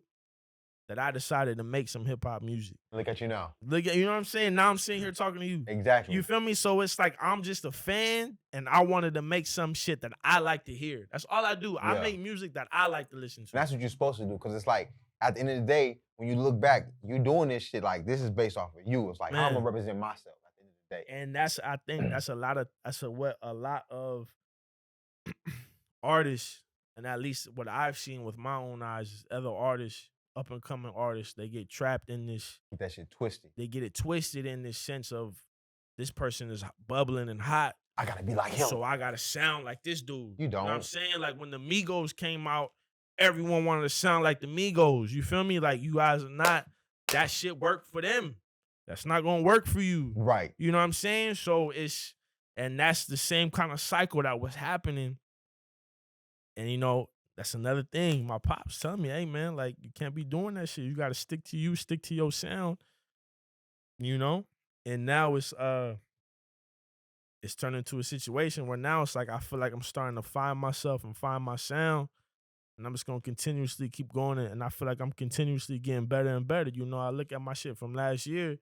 that I decided to make some hip hop music. Look at you now. Look at, you know what I'm saying? Now I'm sitting here talking to you. Exactly. You feel me? So it's like I'm just a fan and I wanted to make some shit that I like to hear. That's all I do. Yeah. I make music that I like to listen to. And that's what you're supposed to do, because it's like, at the end of the day, when you look back, you doing this shit, like, this is based off of you. It's like, how I'm Man. gonna represent myself at the end of the day. And I think what a lot of artists, and at least what I've seen with my own eyes, is other artists, up and coming artists, they get trapped in this. Keep that shit twisted. They get it twisted in this sense of this person is bubbling and hot. I gotta be like him. So I gotta sound like this dude. You know what I'm don't. saying? Like when the Migos came out, everyone wanted to sound like the Migos. You feel me? Like, you guys are not, that shit worked for them. That's not gonna work for you. Right. You know what I'm saying? So and that's the same kind of cycle that was happening. And you know, that's another thing. My pops tell me, hey man, like, you can't be doing that shit. You gotta stick to you, stick to your sound. You know? And now it's turned into a situation where now it's like I feel like I'm starting to find myself and find my sound. And I'm just gonna continuously keep going, and I feel like I'm continuously getting better and better. You know, I look at my shit from last year, and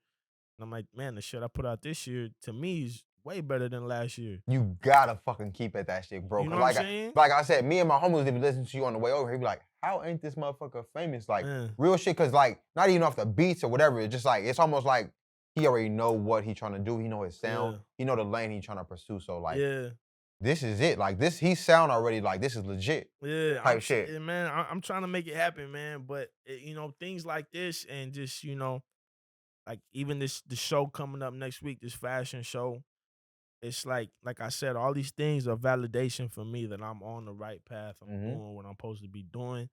I'm like, man, the shit I put out this year, to me, is way better than last year. You gotta fucking keep at that shit, bro. You know Like, what I'm saying? like I said, me and my homies, if you listen to you on the way over, he be like, how ain't this motherfucker famous? Like, real shit, cause like, not even off the beats or whatever, it's just like, it's almost like he already know what he trying to do. He know his sound. He know the lane he trying to pursue. So like, this is it. Like this, he sound already like this is legit. Yeah, type shit. Yeah, man, I'm trying to make it happen, man. But you know, things like this, and just like even the show coming up next week, this fashion show. It's like I said, all these things are validation for me that I'm on the right path. I'm doing what I'm supposed to be doing.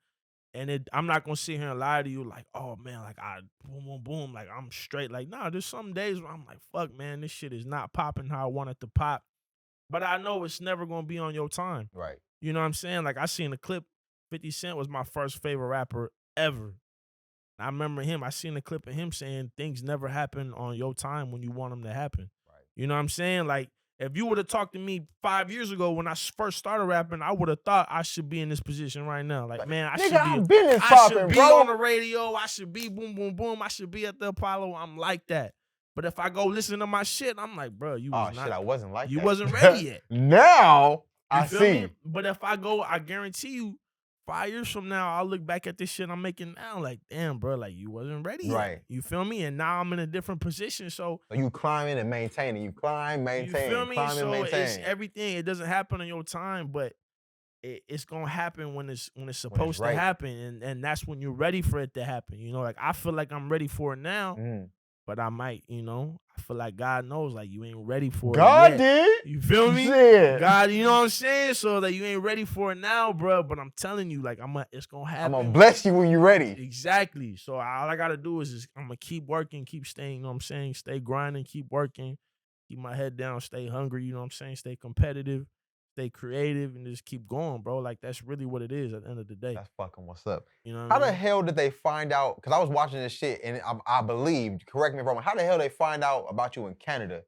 And I'm not gonna sit here and lie to you like, oh man, like I boom, boom, boom, like I'm straight. Like, nah, there's some days where I'm like, fuck, man, this shit is not popping how I want it to pop. But I know it's never gonna be on your time. Right. You know what I'm saying? Like I seen a clip, 50 Cent was my first favorite rapper ever. I remember him, I seen a clip of him saying things never happen on your time when you want them to happen. Right. You know what I'm saying? Like, if you would have talked to me 5 years ago when I first started rapping, I would have thought I should be in this position right now. Like, man, I should be on the radio. I should be boom, boom, boom. I should be at the Apollo. I'm like that. But if I go listen to my shit, I'm like, bro, you was not. Shit, I wasn't like that. You wasn't ready yet. Now, I feel see. Me? But if I go, I guarantee you, 5 years from now, I'll look back at this shit I'm making now like, damn, bro, like you wasn't ready yet. Right. You feel me? And now I'm in a different position. So you climbing and maintaining. You climb, maintain. You feel me? Climb and maintain. It's everything. It doesn't happen on your time, but it's gonna happen when it's supposed to happen. And that's when you're ready for it to happen. You know, like I feel like I'm ready for it now. But I might, I feel like God knows, like, you ain't ready for it yet. God did. You feel me? Yeah. God, you know what I'm saying? So that you ain't ready for it now, bro. But I'm telling you, like, it's going to happen. I'm going to bless you when you're ready. Exactly. So all I got to do is I'm going to keep working, keep staying, you know what I'm saying? Stay grinding, keep working, keep my head down, stay hungry, you know what I'm saying? Stay competitive, stay creative, and just keep going, bro. Like, that's really what it is at the end of the day. That's fucking what's up. You know what How the hell did they find out? Because I was watching this shit, and I believed, correct me if I'm wrong, how the hell they find out about you in Canada?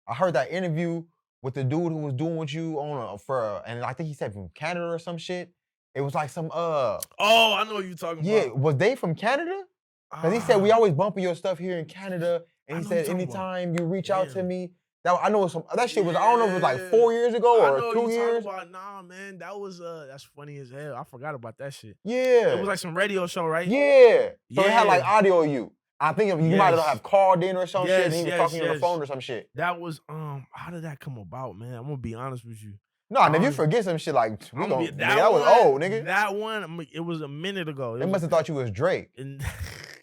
I heard that interview with the dude who was doing with you and I think he said from Canada or some shit. It was like some, Oh, I know what you're talking about. Yeah, was they from Canada? Because he said, we always bumping your stuff here in Canada, and he said, anytime you reach out to me, I know that shit was, I don't know if it was like 4 years ago or 2 years. Nah, man, that was, that's funny as hell. I forgot about that shit. Yeah. It was like some radio show, right? Yeah. So it had like audio of you. I think you might have called in or some shit, and he was talking on the phone or some shit. That was, how did that come about, man? I'm gonna be honest with you. No, and if you forget some shit, like, that was old, nigga. That one, it was a minute ago. They must have thought you was Drake.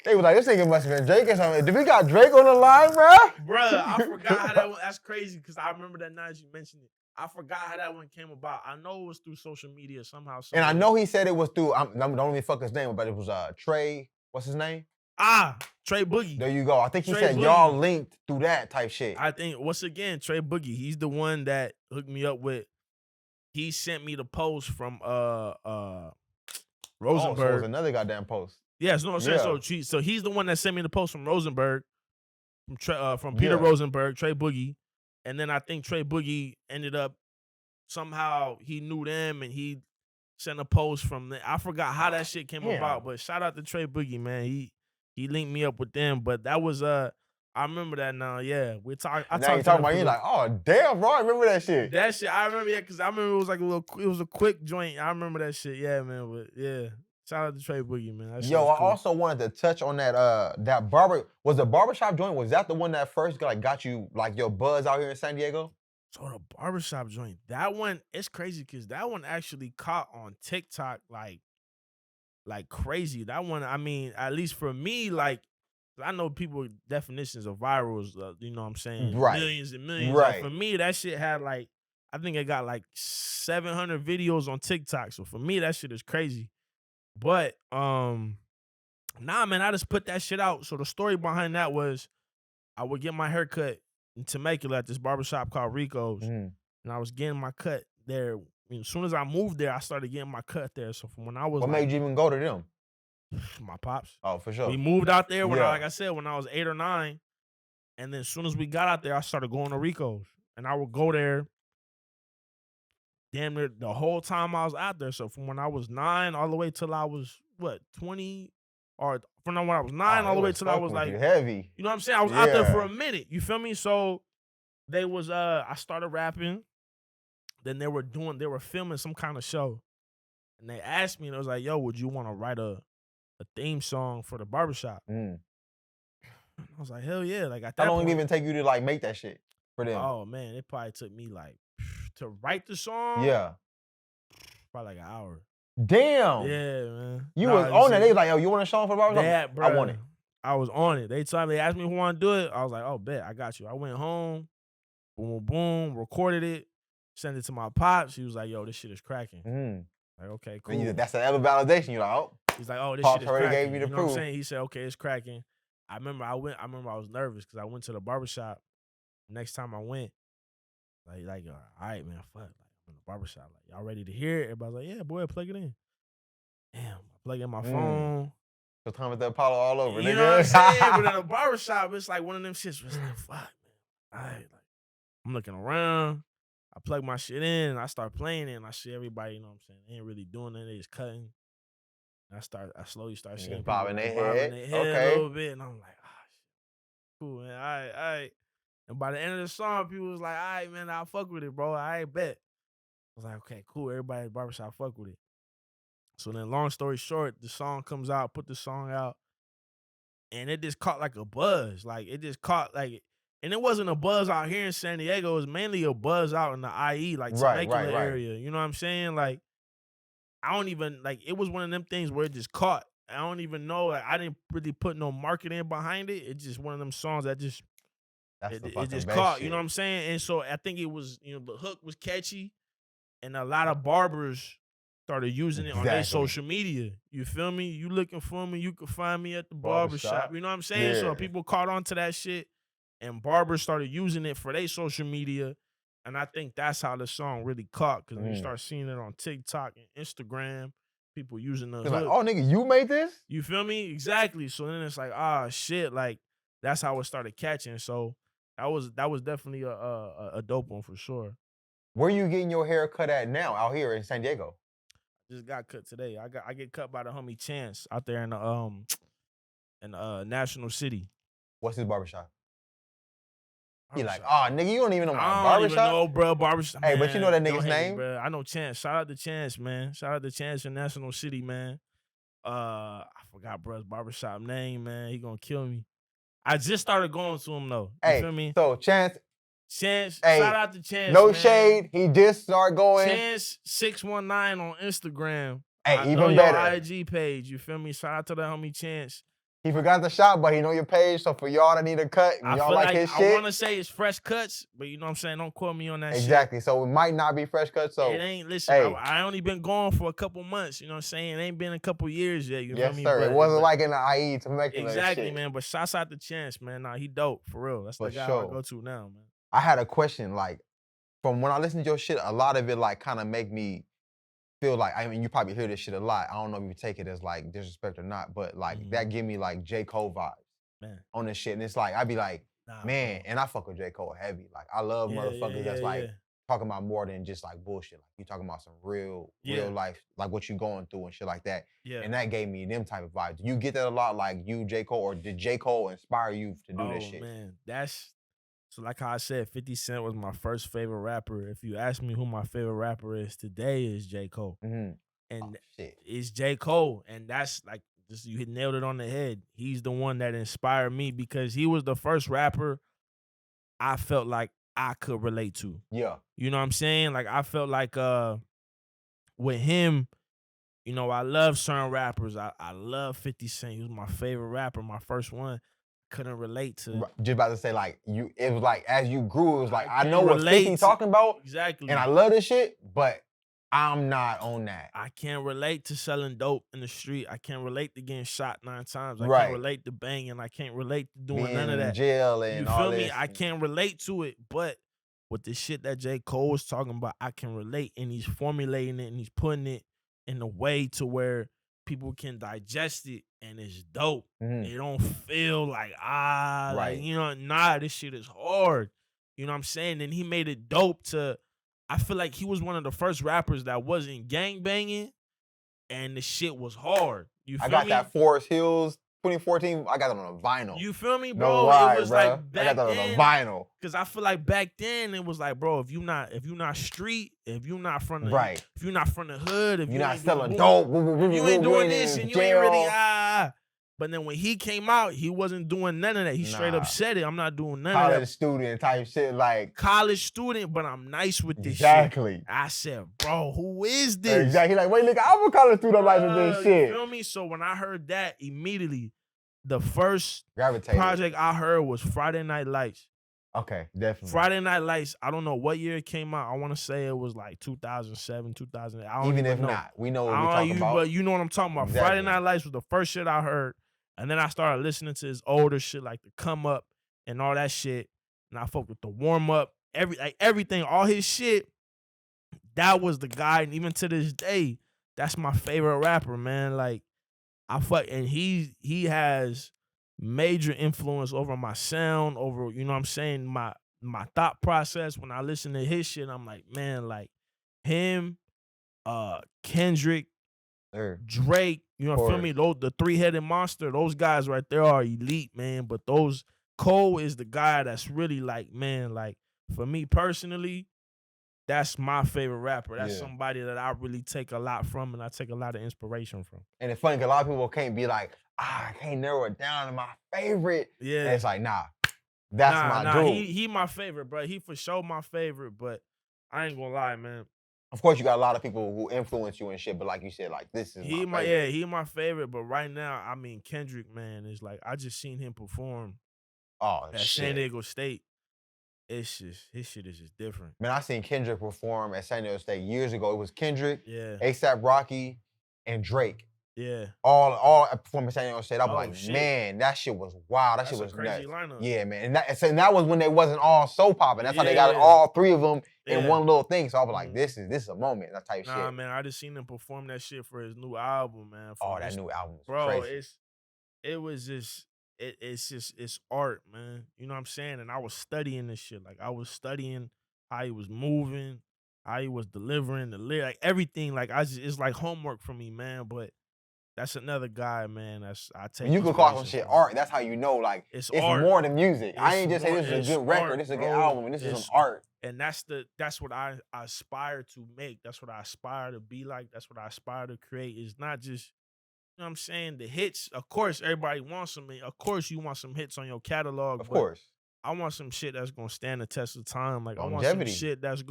They was like, this nigga must have been Drake or something. Did we got Drake on the line, bro? Bruh, I forgot how that was. That's crazy, because I remember that night you mentioned it. I forgot how that one came about. I know it was through social media somehow. And I know he said it was through, don't let me fuck his name, but it was Trey, what's his name? Trey Boogie. There you go. I think he said y'all linked through that type shit. I think, once again, Trey Boogie, he's the one that hooked me up with. He sent me the post from Rosenberg. Oh, so it was another goddamn post. Yes, no, I'm saying so he's the one that sent me the post from Rosenberg, from Peter Rosenberg, Trey Boogie, and then I think Trey Boogie ended up somehow he knew them and he sent a post from them. I forgot how that shit came about, but shout out to Trey Boogie, man. He linked me up with them, but that was I remember that now. Yeah, we talk. Now you talking about you like, oh damn, bro, I remember that shit. That shit, I remember, because I remember it was like it was a quick joint. I remember that shit, yeah, man. But yeah. Shout out to Trey Boogie, man. Yo, I also wanted to touch on that barber. Was the barbershop joint, was that the one that first got you like your buzz out here in San Diego? So the barbershop joint, that one, it's crazy because that one actually caught on TikTok like crazy. That one, I mean, at least for me, like, I know people definitions of virals, you know what I'm saying? Right. Millions and millions. Right. Like, for me, that shit had like, I think it got like 700 videos on TikTok. So for me, that shit is crazy. But nah, man, I just put that shit out. So the story behind that was I would get my hair cut in Temecula at this barbershop called Rico's. And I was getting my cut there. As soon as I moved there, I started getting my cut there. So from when I was What made you even go to them? My pops. Oh, for sure. We moved out there when like I said, when I was 8 or 9. And then as soon as we got out there, I started going to Rico's. And I would go there damn near the whole time I was out there. So from when I was 9 all the way till I was 20, or from when I was 9 all the way till I was like heavy. You know what I'm saying? I was out there for a minute. You feel me? So They was I started rapping. Then they were filming some kind of show. And they asked me, and I was like, yo, would you want to write a theme song for the barbershop? Mm. I was like, hell yeah. Like at How that long point, did it even take you to like make that shit for them? oh man, it probably took me like to write the song. Yeah. Probably like an hour. Damn. Yeah, man. You was on that. They was like, yo, you want a song for the barbershop? Yeah, bro. I want it. I was on it. They asked me if I want to do it. I was like, oh, bet, I got you. I went home, boom, boom, recorded it, sent it to my pops. He was like, yo, this shit is cracking. Mm. Like, okay, cool. And that's another validation. You're like, oh. He's like, oh, this Pops shit is already cracking. gave me the you know what I'm proof. saying? He said, okay, it's cracking. I remember I was nervous because I went to the barbershop. Next time I went, like, all right, man, fuck. Like, I'm in the barbershop. Like, y'all ready to hear it? Everybody's like, yeah, boy, plug it in. Damn, I plug in my phone. So Thomas the Apollo all over, You nigga. know what I'm saying? But in a barbershop, it's like one of them shits. It's like, fuck, man. All right, like, I'm looking around. I plug my shit in, and I start playing it, and I see everybody, you know what I'm saying? They ain't really doing it. They just cutting. And I slowly start seeing people bobbing their head. A Okay. little bit, and I'm like, ah, shit. Cool, man. All right. And by the end of the song, people was like, all right, man, I'll fuck with it, bro. I bet. I was like, okay, cool. Everybody at the barbershop fuck with it. So then, long story short, the song comes out, put the song out, and it just caught like a buzz. Like, it just caught like, and it wasn't a buzz out here in San Diego. It was mainly a buzz out in the IE, like Temecula area. You know what I'm saying? Like, I don't even, like, it was one of them things where it just caught. I don't even know. Like, I didn't really put no marketing behind it. It's just one of them songs that just, it just caught. Shit. You know what I'm saying? And so I think it was, the hook was catchy, and a lot of barbers started using it on their social media. You feel me? You looking for me, you can find me at the barbershop. You know what I'm saying? Yeah. So people caught on to that shit, and barbers started using it for their social media. And I think that's how the song really caught, because when you start seeing it on TikTok and Instagram, people using the hook. Like, oh, nigga, you made this? You feel me? Exactly. So then it's like, shit, like, that's how it started catching. So that was definitely a dope one for sure. Where you getting your hair cut at now out here in San Diego? Just got cut today. I get cut by the homie Chance out there in the National City. What's his barbershop? He like, oh, nigga, you don't even know my barbershop? I don't even know, bro, barbershop. Hey, man, but you know that nigga's name? Bro. I know Chance. Shout out to Chance, man. Shout out to Chance in National City, man. I forgot bro's barbershop name, man. He gonna kill me. I just started going to him, though. You feel me? So, Chance, hey, shout out to Chance, no man. shade. He just started going. Chance 619 on Instagram. Hey, I even know better. Your IG page. You feel me? Shout out to the homie Chance. He forgot the shop, but he know your page. So for y'all that need a cut, and y'all like his shit. I want to say it's fresh cuts, but you know what I'm saying? Don't quote me on that shit. Exactly. So it might not be fresh cuts. So it ain't. Listen, hey. I only been going for a couple months. You know what I'm saying? It ain't been a couple years yet. You know what I mean? Yes, sir. It wasn't like in the IE to make it. Exactly, man. But shouts out to Chance, man. Nah, he dope for real. That's the guy I go to now, man. I had a question. Like, from when I listen to your shit, a lot of it like kind of make me feel like, I mean, you probably hear this shit a lot. I don't know if you take it as like disrespect or not, but like that give me like J. Cole vibes on this shit. And it's like, I'd be like, man, and I fuck with J. Cole heavy. Like, I love motherfuckers that's like talking about more than just like bullshit. Like, you talking about some real life, like what you going through and shit like that. Yeah. And that gave me them type of vibes. Do you get that a lot, like you, J. Cole, or did J. Cole inspire you to do this shit? Oh, man, so like how I said, 50 Cent was my first favorite rapper. If you ask me who my favorite rapper is today, is J. Cole. And it's J. Cole. And that's like, you nailed it on the head. He's the one that inspired me because he was the first rapper I felt like I could relate to. Yeah. You know what I'm saying? Like, I felt like with him, you know, I love certain rappers. I love 50 Cent. He was my favorite rapper, my first one. Couldn't relate to. Just about to say, like, it was like, as you grew, it was like, I know what 50 talking about. Exactly. And I love this shit, but I'm not on that. I can't relate to selling dope in the street. I can't relate to getting shot 9 times. I can't relate to banging. I can't relate to doing none of that. In jail and all this. You feel me? I can't relate to it, but with the shit that J. Cole was talking about, I can relate, and he's formulating it, and he's putting it in a way to where people can digest it, and it's dope. It don't feel like, like, you know, this shit is hard. You know what I'm saying? And he made it dope to, I feel like he was one of the first rappers that wasn't gang banging, and the shit was hard. You feel me? I got that Forest Hills 2014, I got it on a vinyl. You feel me, No bro? lie, It was bro. like back I got that on a then. vinyl. Cause I feel like back then it was like, bro, if you not street, if you not from the Right. if you not from the hood, if You're you not ain't selling doing dope. you ain't doing this in and you ain't really jail. But then when he came out, he wasn't doing none of that. He straight up Nah. said it. I'm not doing none of College that. student type shit, like College student, but I'm nice with this exactly. shit. I said, bro, who is this? Exactly. Like, wait, look, I'm a college student like this shit. You feel me? So when I heard that, immediately, the first Gravitated. project I heard was Friday Night Lights. Okay, definitely. Friday Night Lights, I don't know what year it came out. I want to say it was like 2007, 2008. I don't Even if know. not, we know what we're talking about. But you know what I'm talking about. Exactly. Friday Night Lights was the first shit I heard. And then I started listening to his older shit, like the Come Up and all that shit. And I fucked with the Warm Up, everything, all his shit. That was the guy. And even to this day, that's my favorite rapper, man. Like, and he has major influence over my sound, over, you know what I'm saying, my thought process. When I listen to his shit, I'm like, man, like him, Kendrick, Drake, you know, feel me? The three-headed monster, those guys right there are elite, man. But Cole is the guy that's really like, man, like for me personally, that's my favorite rapper. That's somebody that I really take a lot from, and I take a lot of inspiration from. And it's funny because a lot of people can't be like, I can't narrow it down to my favorite. Yeah. And it's like, that's my dude. He my favorite, bro. He for sure my favorite, but I ain't gonna lie, man. Of course, you got a lot of people who influence you and shit, but like you said, like this is my favorite. He my favorite, but right now, I mean, Kendrick, man, is like, I just seen him perform at San Diego State. It's just, his shit is just different. Man, I seen Kendrick perform at San Diego State years ago. It was Kendrick, Yeah. A$AP Rocky, and Drake. Yeah. All performing at San Diego State. I was like, shit. man, that shit was wild. That That's shit was a crazy nuts. lineup. Yeah, man. And that was when they wasn't all so popping. That's how they got Yeah. all three of them in Yeah. one little thing. So I was like, this is a moment. That type shit. Nah, man, I just seen him perform that shit for his new album, man. Oh, that new album was bro, crazy. It's art, man. You know what I'm saying? And I was studying this shit. Like, I was studying how he was moving, how he was delivering the lyric, like everything. Like, it's like homework for me, man. But that's another guy, man. I take. You can call some shit art. That's how you know, like, it's art. more than music. I ain't just say more- this is a good it's record. art, This is a good bro. album. And this is It's- some art. And that's what I aspire to make. That's what I aspire to be like. That's what I aspire to create. It's not just, you know what I'm saying, the hits. Of course, everybody wants them. Of course, you want some hits on your catalog. Of course. I want some shit that's gonna stand the test of time. Like, Longevity. I want some shit that's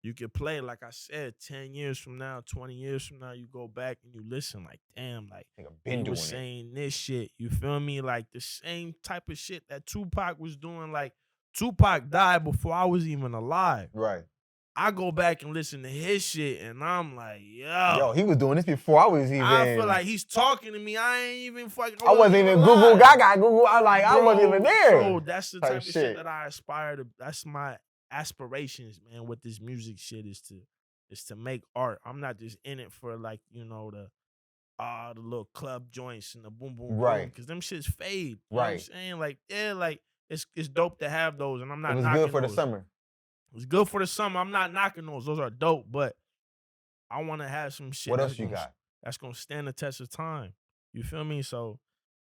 you can play. Like I said, 10 years from now, 20 years from now, you go back and you listen. Like, damn, like he was saying this shit. You feel me? Like the same type of shit that Tupac was doing. Like, Tupac died before I was even alive. Right. I go back and listen to his shit, and I'm like, yo, he was doing this before I was even. I feel like he's talking to me. I ain't even fucking. I wasn't even Google Gaga. Google. I wasn't even there. Bro, that's the type of shit that I aspire to. That's my aspirations, man. With this music shit is to make art. I'm not just in it for, like, you know, the little club joints and the boom boom right? Because them shits fade. You right. know what I'm saying? Like, yeah, like it's dope to have those, and I'm not. It was knocking good for those. the summer. It's good for the summer. I'm not knocking those. Those are dope, but I want to have some shit. What else you got? That's gonna stand the test of time. You feel me? So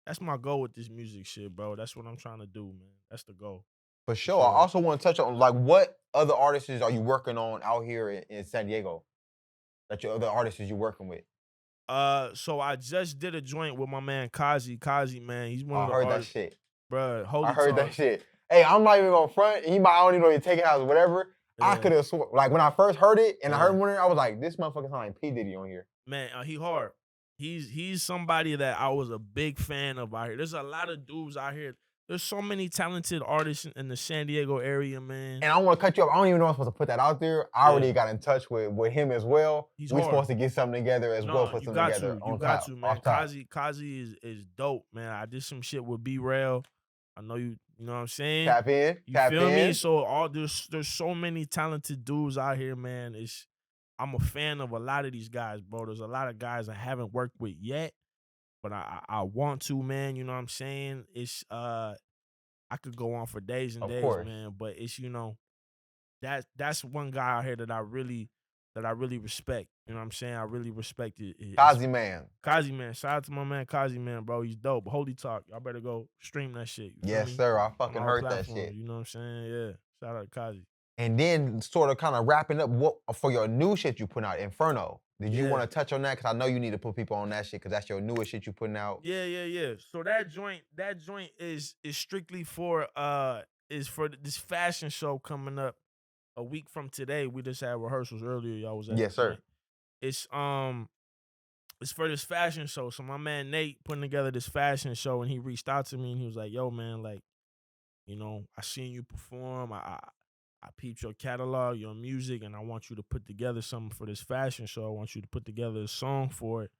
that's my goal with this music shit, bro. That's what I'm trying to do, man. That's the goal. For sure. I also want to touch on, like, what other artists are you working on out here in San Diego? That your other artists you're working with? So I just did a joint with my man Kazi. Kazi, man, he's one of the artists. that shit. Bro, I heard that shit. Hey, I'm not even gonna front. I don't even know you take it house, whatever. Yeah. I could have sworn, like, when I first heard it and I heard one, I was like, this motherfucker sound like P. Diddy on here. Man, he hard. He's somebody that I was a big fan of out here. There's a lot of dudes out here. There's so many talented artists in the San Diego area, man. And I want to cut you off. I don't even know if I'm supposed to put that out there. I already got in touch with him as well. We're supposed to get something together as well. Put something together. You got to, man. Kazi is dope, man. I did some shit with B-Rail. I know you know what I'm saying? Tap in. You feel me? So there's so many talented dudes out here, man. I'm a fan of a lot of these guys, bro. There's a lot of guys I haven't worked with yet, but I want to, man. You know what I'm saying? It's I could go on for days and days, man. But it's, you know, that's one guy out here that I really respect. You know what I'm saying? I really respect it. Kazi man. Kazi man. Shout out to my man Kazi man, bro. He's dope. Holy Talk. Y'all better go stream that shit. You feel Yes, me? sir. I On fucking all heard that platforms, shit. You know what I'm saying? Yeah. Shout out to Kazi. And then sort of kind of wrapping up what for your new shit you put out, Inferno. Did you Yeah. want to touch on that? Because I know you need to put people on that shit because that's your newest shit you putting out. Yeah. So that joint is strictly for this fashion show coming up a week from today. We just had rehearsals earlier. Y'all was at Yes, the sir. joint. It's for this fashion show. So my man Nate putting together this fashion show, and he reached out to me and he was like, "Yo, man, like, you know, I seen you perform. I peeped your catalog, your music, and I want you to put together something for this fashion show. I want you to put together a song for it."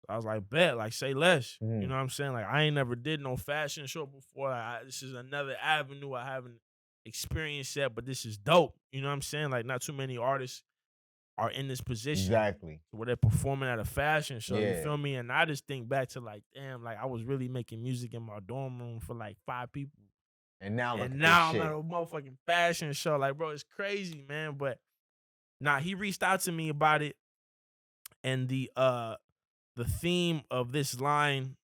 I was like, bet, like, say less. You know what I'm saying? Like, I ain't never did no fashion show before. This is another avenue I haven't experienced yet, but this is dope. You know what I'm saying? Like, not too many artists are in this position Exactly. where they're performing at a fashion show. You Yeah. feel me? And I just think back to like, damn, like I was really making music in my dorm room for like 5 people. And now look And at now this I'm shit. at a motherfucking fashion show. Like, bro, it's crazy, man. But he reached out to me about it. And the theme of this line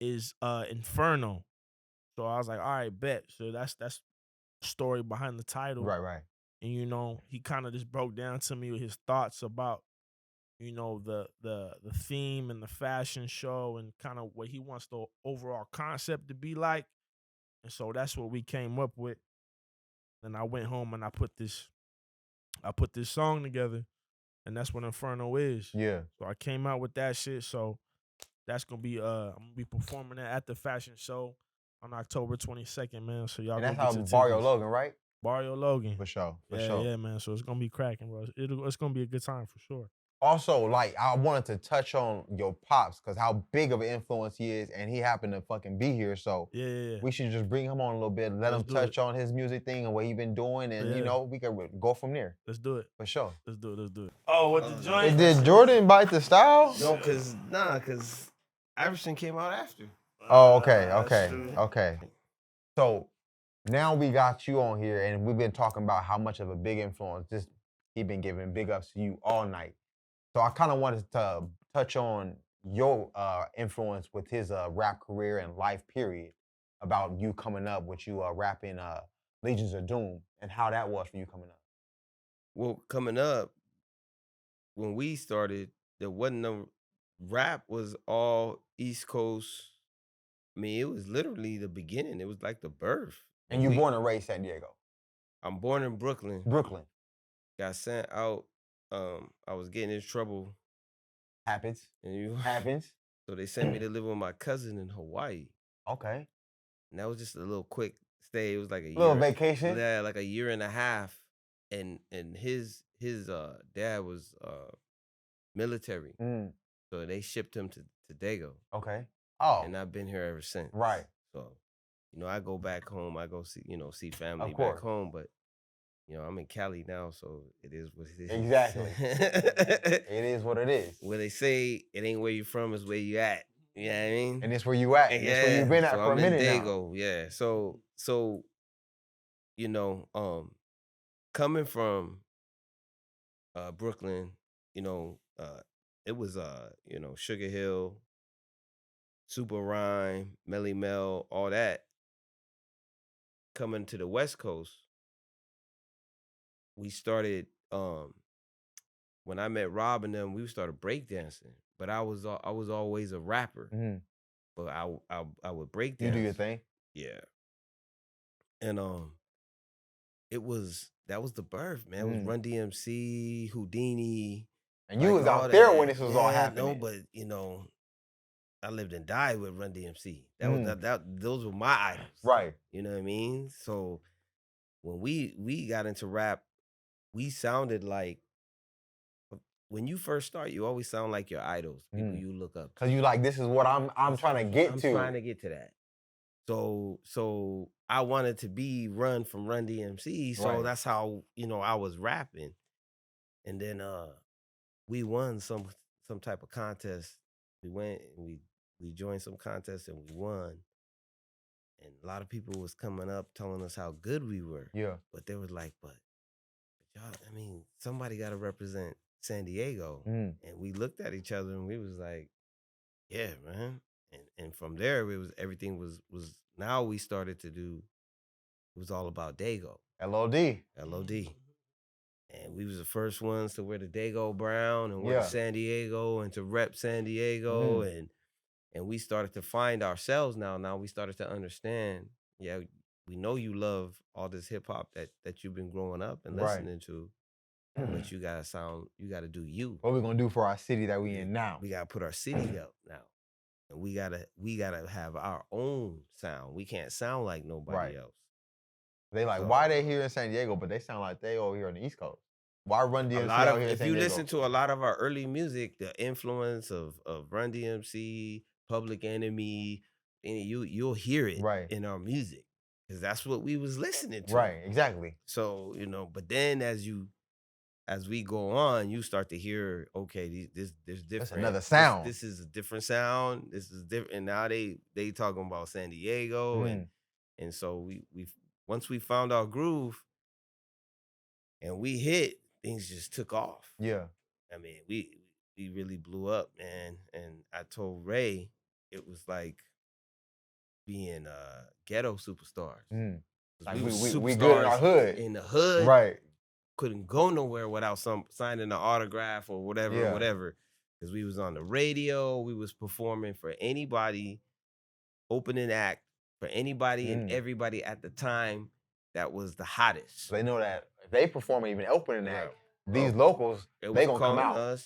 is Inferno. So I was like, all right, bet. So that's the story behind the title. Right. And you know, he kind of just broke down to me with his thoughts about, you know, the theme and the fashion show and kind of what he wants the overall concept to be like. And so that's what we came up with. And I went home and I put this song together, and that's what Inferno is. Yeah. So I came out with that shit. So that's gonna be I'm gonna be performing that at the fashion show on October 22nd, man. So y'all And go that's get how your Barrio tickets. Logan, right? Barrio Logan. For sure. Yeah, man. So it's gonna be cracking, bro. It's gonna be a good time for sure. Also, like, I wanted to touch on your pops because how big of an influence he is, and he happened to fucking be here. So Yeah. we should just bring him on a little bit, let him touch on his music thing and what he been doing, and you know, we can go from there. Let's do it. For sure. Let's do it. Oh, what the joint? Did Jordan bite the style? No, cause Iverson came out after. Oh, okay. So now we got you on here, and we've been talking about how much of a big influence he been giving big ups to you all night. So I kind of wanted to touch on your influence with his rap career and life period, about you coming up with you rapping Legions of Doom, and how that was for you coming up. Well, coming up, when we started, there wasn't no rap. Was all East Coast. I mean, it was literally the beginning. It was like the birth. And you born and raised San Diego? I'm born in Brooklyn. Got sent out. I was getting in trouble. Happens. So they sent me to live with my cousin in Hawaii. Okay. And that was just a little quick stay. It was like a little vacation. Yeah, like a year and a half. And his dad was military. So they shipped him to Daygo. Okay. Oh. And I've been here ever since. Right. So, you know, I go back home. I go see family Of course. back home. But, you know, I'm in Cali now, so it is what it is. Exactly. It is what it is. Where they say it ain't where you from, it's where you at. You know what I mean? And it's where you at. Yeah. It's where you've been at for a minute now. Daygo, yeah. So, you know, coming from Brooklyn, you know, it was you know, Sugar Hill, Super Rhyme, Melly Mel, all that. Coming to the West Coast, we started when I met Rob and them, we started breakdancing. But I was always a rapper. But I would breakdance. You do your thing? Yeah. And that was the birth, man. It was Run DMC, Houdini. And you was out there when this was all happening. No, but you know, I lived and died with Run DMC. Those were my idols. Right. You know what I mean? So when we got into rap, we sounded like, when you first start, you always sound like your idols, people you look up to. Cause you like, this is what I'm trying to get to. I'm trying to get to that. So I wanted to be Run from Run DMC. So that's how, you know, I was rapping. And then we won some type of contest. We went and we joined some contest and we won. And a lot of people was coming up telling us how good we were. Yeah. But they was like, but y'all, I mean, somebody got to represent San Diego. Mm. And we looked at each other and we was like, yeah, man. And from there, everything was now we started to do, it was all about Daygo. LOD. LOD. And we was the first ones to wear the Daygo brown and wear the San Diego and to rep San Diego. And we started to find ourselves now. Now we started to understand, yeah, we know you love all this hip hop that you've been growing up and listening to, but you gotta do you. What we gonna do for our city that we in now? We gotta put our city up now. And we gotta have our own sound. We can't sound like nobody else. They like, why they here in San Diego, but they sound like they over here on the East Coast? Why Run DMC out here in San Diego? If you listen to a lot of our early music, the influence of Run DMC, Public Enemy, and you'll hear it in our music. Because that's what we was listening to. Right, exactly. So, but then as we go on, you start to hear, okay, there's different. That's another sound. This is a different sound. This is different. And now they talking about San Diego. And so we once we found our groove and we hit, things just took off. Yeah. I mean, we really blew up, man. And I told Ray, it was like being ghetto superstars. Like we good in our hood. In the hood. Right. Couldn't go nowhere without signing an autograph or whatever. Because we was on the radio, we was performing for anybody, opening act for anybody and everybody at the time that was the hottest. So they know that if they perform even opening act, these locals, they gonna come out.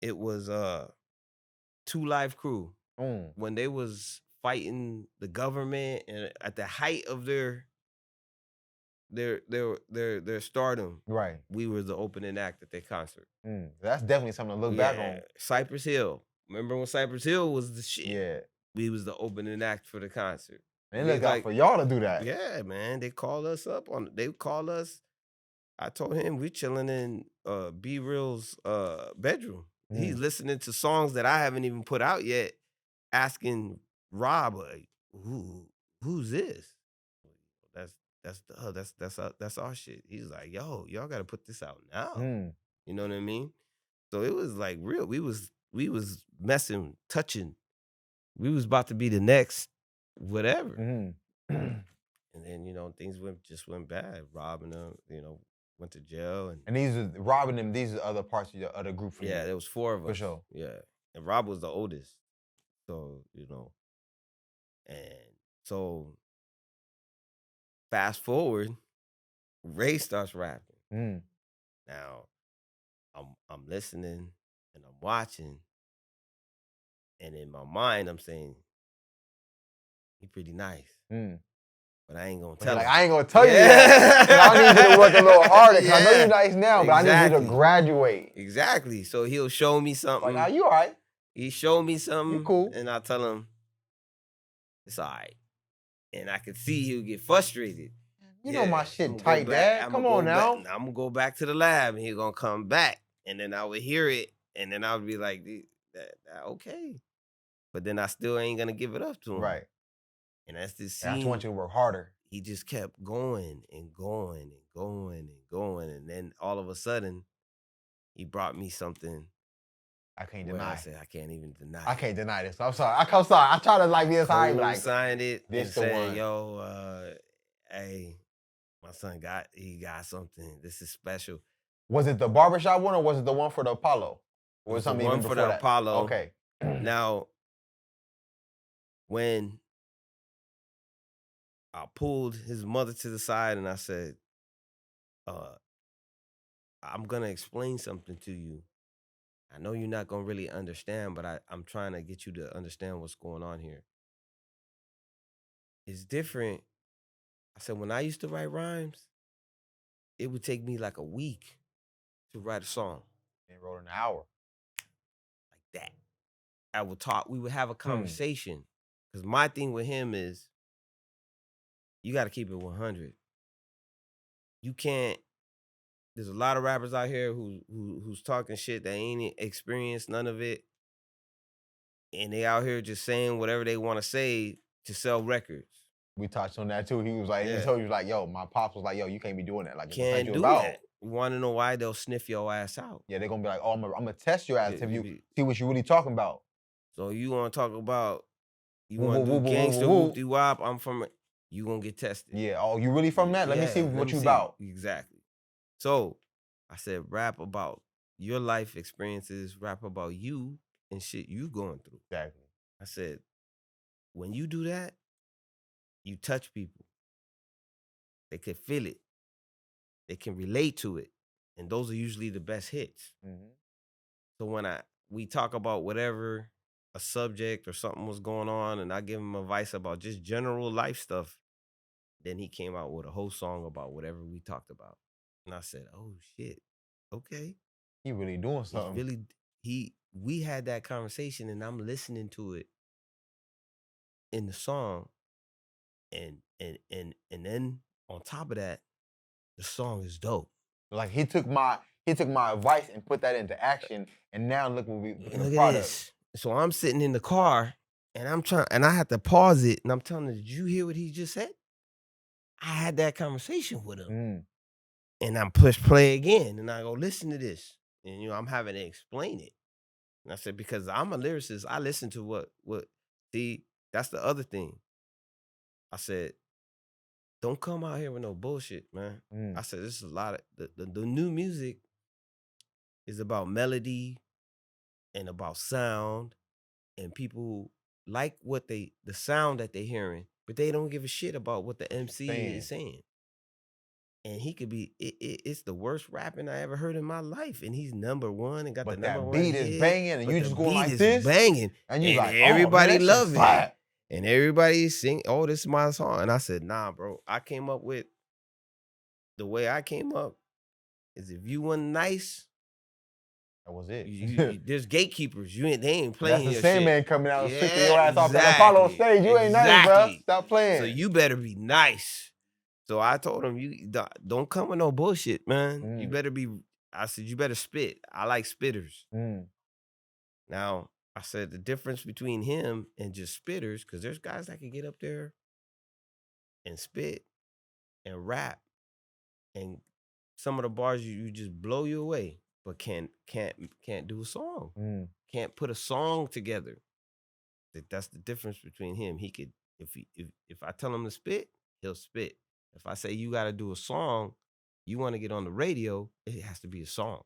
It was 2 Live Crew. When they was fighting the government and at the height of their stardom, right? We were the opening act at their concert. That's definitely something to look back on. Cypress Hill. Remember when Cypress Hill was the shit? Yeah. We was the opening act for the concert. And it's like for y'all to do that. Yeah, man. They called us up I told him we chilling in B Real's bedroom. He's listening to songs that I haven't even put out yet, asking Rob, like, who's this? That's our shit. He's like, yo, y'all gotta put this out now. You know what I mean? So it was like real. We was messing, touching. We was about to be the next whatever. And then, things went bad. Rob and them, went to jail. And these are Rob and them, these are other parts of your other group for you. Yeah, there was 4 of us. For sure. Yeah. And Rob was the oldest. So, and so fast forward, Ray starts rapping. Now, I'm listening and I'm watching, and in my mind I'm saying, he pretty nice, but I ain't gonna tell him. I ain't gonna tell you that. I need you to work a little harder. Cause I know you're nice now, but I need you to graduate. Exactly. So he'll show me something. Like, you all right? He showed me something. You cool? And I tell him, it's all right. And I could see he'll get frustrated. You know my shit tight, Dad. Come on now. I'm gonna go back to the lab, and he's gonna come back, and then I would hear it, and then I would be like, okay, but then I still ain't gonna give it up to him, right? And that's this scene. I just want you to work harder. He just kept going and going and going and going, and then all of a sudden, he brought me something. I can't deny. I said I can't even deny. I can't deny this. I'm sorry. I'm sorry. I try to like be as high. Like signed it. This and the said, one. Yo, hey. My son got something. This is special. Was it the barbershop one or was it the one for the Apollo? Or was something one for the Apollo. Okay. Now, when I pulled his mother to the side and I said, I'm gonna explain something to you. I know you're not gonna really understand, but I'm trying to get you to understand what's going on here. It's different. I said, when I used to write rhymes, it would take me like a week to write a song. And wrote an hour. Like that. I would talk, we would have a conversation. Because my thing with him is, you got to keep it 100. You can't, there's a lot of rappers out here who's talking shit that ain't experienced none of it. And they out here just saying whatever they want to say to sell records. We touched on that too. He was like, he told you like, yo, my pops was like, yo, you can't be doing that. Like, can't do that. Want to know why? They'll sniff your ass out. Yeah, they're gonna be like, oh, I'm gonna test your ass Yeah, if you see what you really talking about. So you want to talk about, you Woo, want to woo, do woo, gangster woo, woo. whoop de wop? I'm from it. You gonna get tested. Yeah. Oh, you really from that? Let me see what you about. Exactly. So I said, rap about your life experiences. Rap about you and shit you going through. Exactly. I said, when you do that, you touch people. They can feel it. They can relate to it. And those are usually the best hits. Mm-hmm. So when we talk about whatever, a subject or something was going on, and I give him advice about just general life stuff, then he came out with a whole song about whatever we talked about. And I said, oh shit, okay. He really doing something. We had that conversation, and I'm listening to it in the song, and then on top of that, the song is dope. Like he took my advice and put that into action, and now look what we look at the Look at product. this. So I'm sitting in the car, and I had to pause it, and I'm telling him, did you hear what he just said? I had that conversation with him. And I'm push play again, and I go, listen to this. And I'm having to explain it. And I said, because I'm a lyricist, I listen to what see, that's the other thing. I said, don't come out here with no bullshit, man. I said, this is a lot of the new music is about melody and about sound, and people like the sound that they're hearing, but they don't give a shit about what the MC is saying. And he could be, it's the worst rapping I ever heard in my life. And he's number one and got the number one. But that beat is banging, and you just going like this. Banging. And you like, everybody love it. And everybody sing, oh, this is my song. And I said, nah, bro. I came up with, the way I came up is if you wasn't nice, that was it. There's gatekeepers. They ain't playing. That's the Sandman coming out and sticking your ass off exactly. the Apollo stage. You ain't nothing, bro. Stop playing. So you better be nice. So I told him, you don't come with no bullshit, man. You better be, I said, you better spit. I like spitters. Now, I said the difference between him and just spitters, because there's guys that can get up there and spit and rap, and some of the bars you just blow you away, but can't do a song. Can't put a song together. That's the difference between him. He could, if I tell him to spit, he'll spit. If I say you got to do a song, you want to get on the radio, it has to be a song.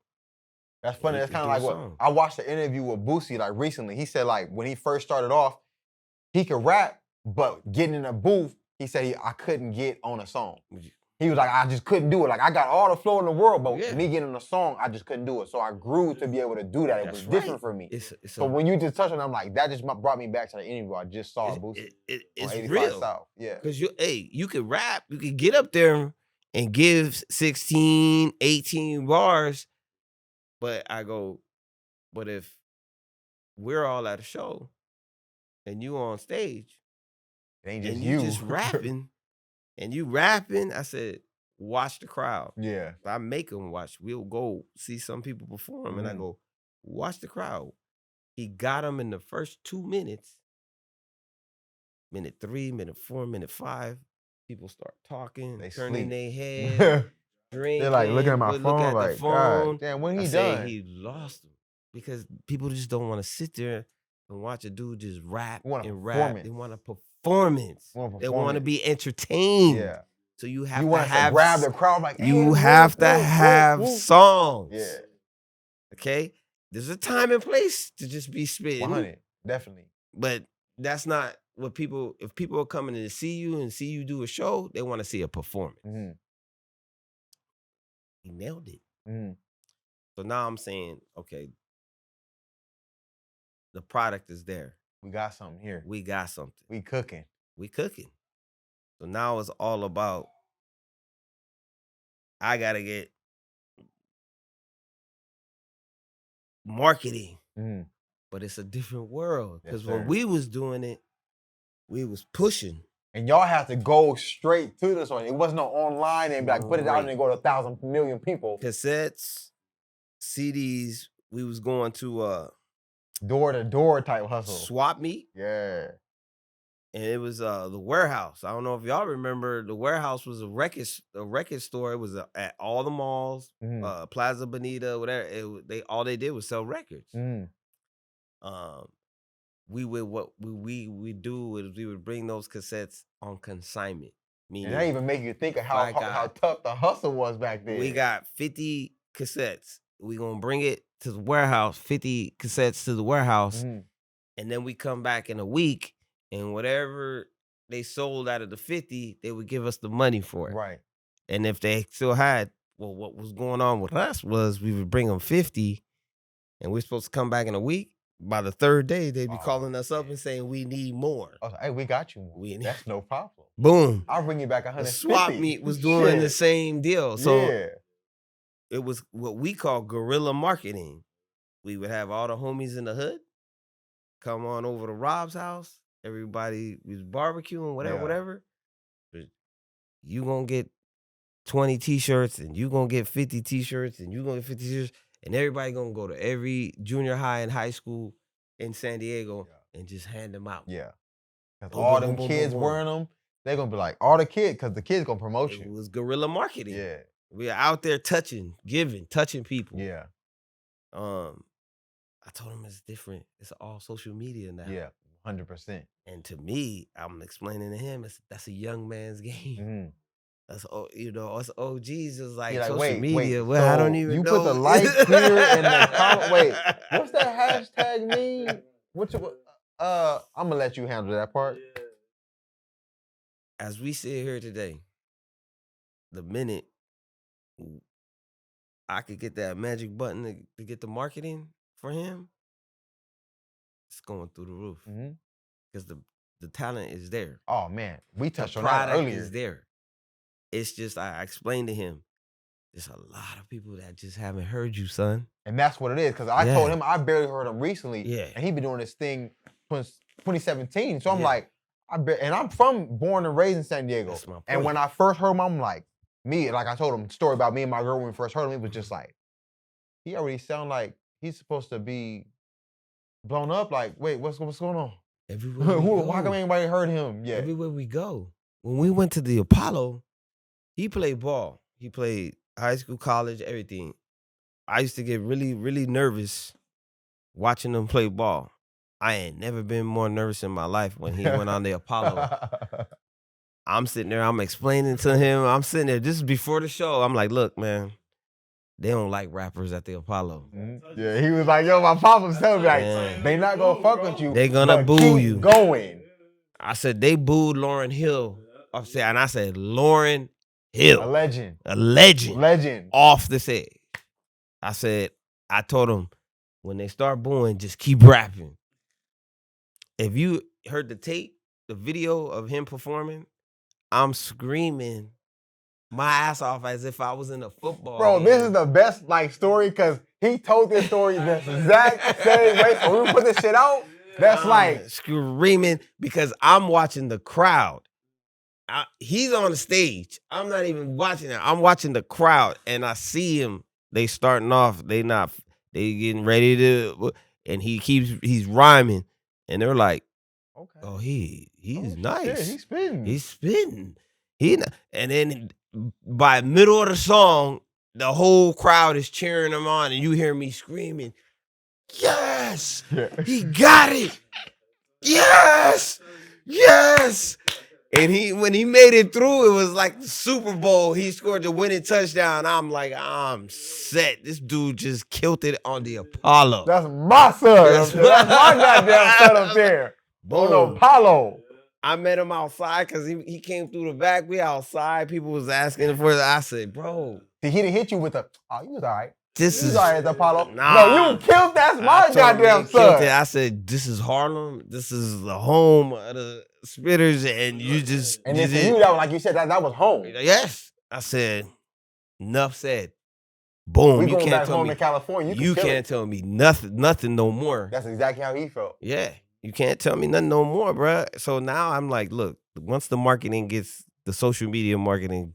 That's funny. That's kind of like what I watched an interview with Boosie like recently. He said like when he first started off, he could rap, but getting in a booth, he said I couldn't get on a song. He was like, I just couldn't do it. Like I got all the flow in the world, but me getting on a song, I just couldn't do it. So I grew to be able to do that. It was different for me. So when you just touched on it, I'm like, that just brought me back to the interview I just saw Boosie. It's real. South. Yeah. Because you could rap, you could get up there and give 16, 18 bars, but if we're all at a show and you on stage, it ain't just and you just rapping, and you rapping, I said, watch the crowd. Yeah. I make them watch. We'll go see some people perform, and I go, watch the crowd. He got them in the first 2 minutes. Minute 3, minute 4, minute 5. People start talking, turning their head, drinking. They're like looking at my phone, like, God damn, when he done? He lost them because people just don't want to sit there and watch a dude just rap and rap. They want a performance. They want to be entertained. Yeah. So you have to grab the crowd like, you have to have songs. Yeah. Okay? There's a time and place to just be spitting. 100, definitely. But that's not what if people are coming to see you and see you do a show, they want to see a performance. He nailed it. So now I'm saying, okay, the product is there. We got something here. We got something. We cooking. So now it's all about, I got to get marketing. But it's a different world. Because when we was doing it, we was pushing. And y'all have to go straight to this one. It wasn't no online and be like, put it out and then go to 1,000 million people. Cassettes, CDs, we was going to door-to-door type hustle. Swap meet. Yeah. and it was the Warehouse. I don't know if y'all remember. The Warehouse was a record store. It was at all the malls, Plaza Bonita, whatever. All they did was sell records. We would do is we would bring those cassettes on consignment. Meaning, and that even make you think of how tough the hustle was back then. We got 50 cassettes. We gonna bring it to the warehouse, 50 cassettes to the warehouse, and then we come back in a week, and whatever they sold out of the 50, they would give us the money for it. Right. And if they still had, what was going on with us was we would bring them 50, and we're supposed to come back in a week. By the third day, they'd be calling us up and saying, we need more. I was like, hey, we got you more. That's no problem. Boom. I'll bring you back 150. The swap meet was doing the same deal. So it was what we call guerrilla marketing. We would have all the homies in the hood come on over to Rob's house. Everybody was barbecuing, whatever. But you gonna get 20 t-shirts, and you gonna get 50 t-shirts, and you gonna get 50 t-shirts. And everybody gonna go to every junior high and high school in San Diego and just hand them out. Yeah. Because all them kids wearing them, they're gonna be like, all the kids, because the kids gonna promote you. It was guerrilla marketing. Yeah. We are out there touching people. Yeah. I told him it's different. It's all social media now. Yeah, 100%. And to me, I'm explaining to him, that's a young man's game. That's us OGs is like social media. Wait, well, so I don't even know. You put the like here in the comment. Wait, what's that hashtag mean? I'm gonna let you handle that part. As we sit here today, the minute I could get that magic button to get the marketing for him, it's going through the roof. Because the talent is there. Oh man, we touched on that earlier. The product is there. It's just, I explained to him, there's a lot of people that just haven't heard you, son. And that's what it is. Because I told him, I barely heard him recently. Yeah. And he been doing this thing since 2017. So I'm like, and I'm born and raised in San Diego. That's my point. And when I first heard him, I'm like, I told him a story about me and my girl when we first heard him. It was just like, he already sound like he's supposed to be blown up. Like, wait, what's going on? Everywhere we go. Why come anybody heard him yet? Everywhere we go. When we went to the Apollo, he played ball. He played high school, college, everything. I used to get really, really nervous watching him play ball. I ain't never been more nervous in my life when he went on the Apollo. I'm sitting there, I'm explaining to him. I'm sitting there, this is before the show. I'm like, look, man, they don't like rappers at the Apollo. Yeah, he was like, yo, my papa was telling me, like, they not gonna fuck with you. They gonna boo you. Going. I said, they booed Lauryn Hill. And I said, Lauryn Hill. A legend. A legend. Legend. Off the stage. I told him, when they start booing, just keep rapping. If you heard the tape, the video of him performing, I'm screaming my ass off as if I was in a football game. This is the best story because he told this story the exact same way. So when we put this shit out, that's screaming because I'm watching the crowd. He's on the stage. I'm not even watching it. I'm watching the crowd, and I see him. They starting off. They getting ready to, and he's rhyming, and they're like, okay, oh, he's nice. Yeah, he's spitting. And then by middle of the song, the whole crowd is cheering him on, and you hear me screaming, yes, he got it. Yes, yes. And when he made it through, it was like the Super Bowl. He scored the winning touchdown. I'm like, I'm set. This dude just killed it on the Apollo. That's my son. That's my goddamn son up there. On the Apollo. I met him outside because he came through the back. We outside. People was asking for it. I said, bro. He didn't hit you with the, you was all right. This is all right at the Apollo. Nah. No, you killed that's my goddamn son. I said, this is Harlem. This is the home of the Spitters, and you just. And then for you, that was, like you said, that was home. Yes. I said, enough said. Boom. We going back home to California. You can't tell me nothing no more. That's exactly how he felt. Yeah. You can't tell me nothing no more, bro. So now I'm like, look, once the marketing the social media marketing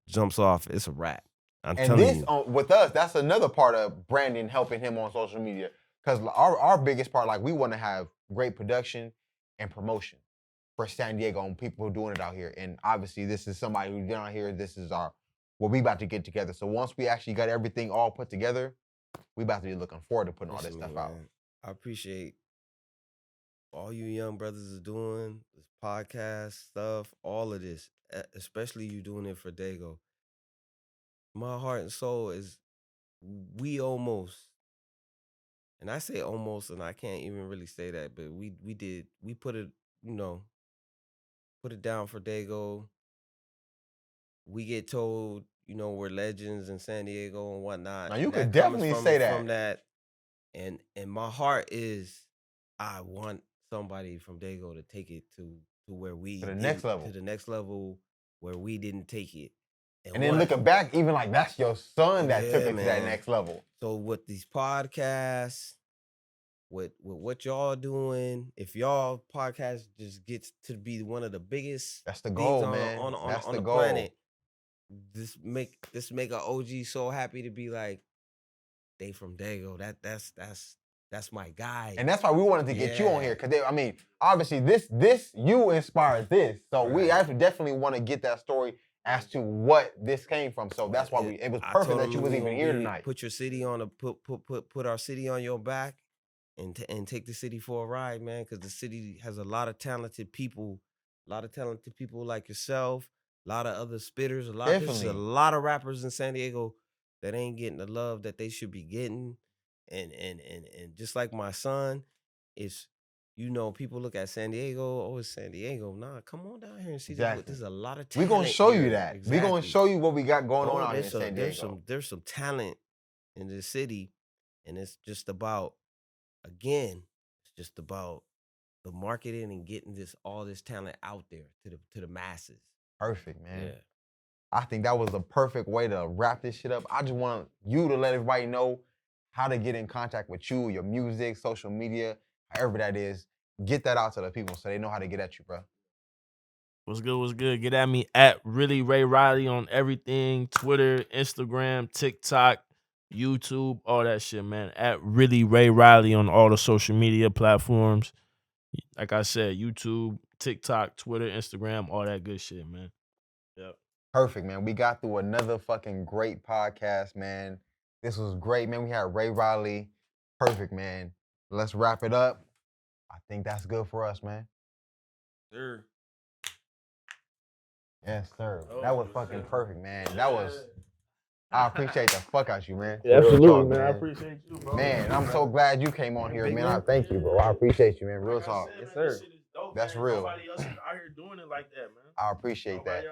jumps off, it's a wrap. I'm telling you. With us, that's another part of branding, helping him on social media. Because our biggest part, we want to have great production and promotion. for San Diego and people who are doing it out here. And obviously, this is somebody who's down here. This is what we about to get together. So once we actually got everything all put together, we about to be looking forward to putting all this stuff out. I appreciate all you young brothers are doing, this podcast stuff, all of this, especially you doing it for Daygo. My heart and soul is we almost, and I say almost, and I can't even really say that, but we put it, put it down for Daygo. We get told, we're legends in San Diego and whatnot. Now you could definitely say that. From that, and my heart is, I want somebody from Daygo to take it to where we to the next level. To the next level where we didn't take it. And then looking back, even like that's your son that took it to that next level. So with these podcasts, with what y'all doing, if y'all podcast just gets to be one of the biggest, that's the goal, man. On the planet. This make an OG so happy to be like, they from Daygo. That's my guy. And that's why we wanted to get you on here. Cause obviously this you inspired this. So we actually definitely want to get that story as to what this came from. So that's why it was perfect that you was even here tonight. Put your city on put our city on your back and take the city for a ride, man. Cause the city has a lot of talented people like yourself. A lot of other spitters, there's a lot of rappers in San Diego that ain't getting the love that they should be getting. And just like my son, it's, people look at San Diego, oh, it's San Diego. Nah, come on down here and see that. There's a lot of talent. We're gonna show you that. Exactly. We're gonna show you what we got going on out here in San Diego. There's some talent in this city, and it's just about, again, the marketing and getting all this talent out there to the masses. Perfect, man. Yeah. I think that was the perfect way to wrap this shit up. I just want you to let everybody know how to get in contact with you, your music, social media, however that is. Get that out to the people so they know how to get at you, bro. What's good? Get at me at Reallyrayriley on everything. Twitter, Instagram, TikTok, YouTube, all that shit, man. At Reallyrayriley on all the social media platforms. Like I said, YouTube, TikTok, Twitter, Instagram, all that good shit, man. Yep. Perfect, man. We got through another fucking great podcast, man. This was great, man. We had Ray Riley. Perfect, man. Let's wrap it up. I think that's good for us, man. Sir. Yes, sir. That was fucking perfect, man. I appreciate the fuck out you, man. Yeah, absolutely, man. I appreciate you, bro. Man, I'm so glad you came on here, man. I thank you, bro. I appreciate you, man. Real talk. Yes, sir. That's real. Nobody else is out here doing it like that, man. I appreciate that.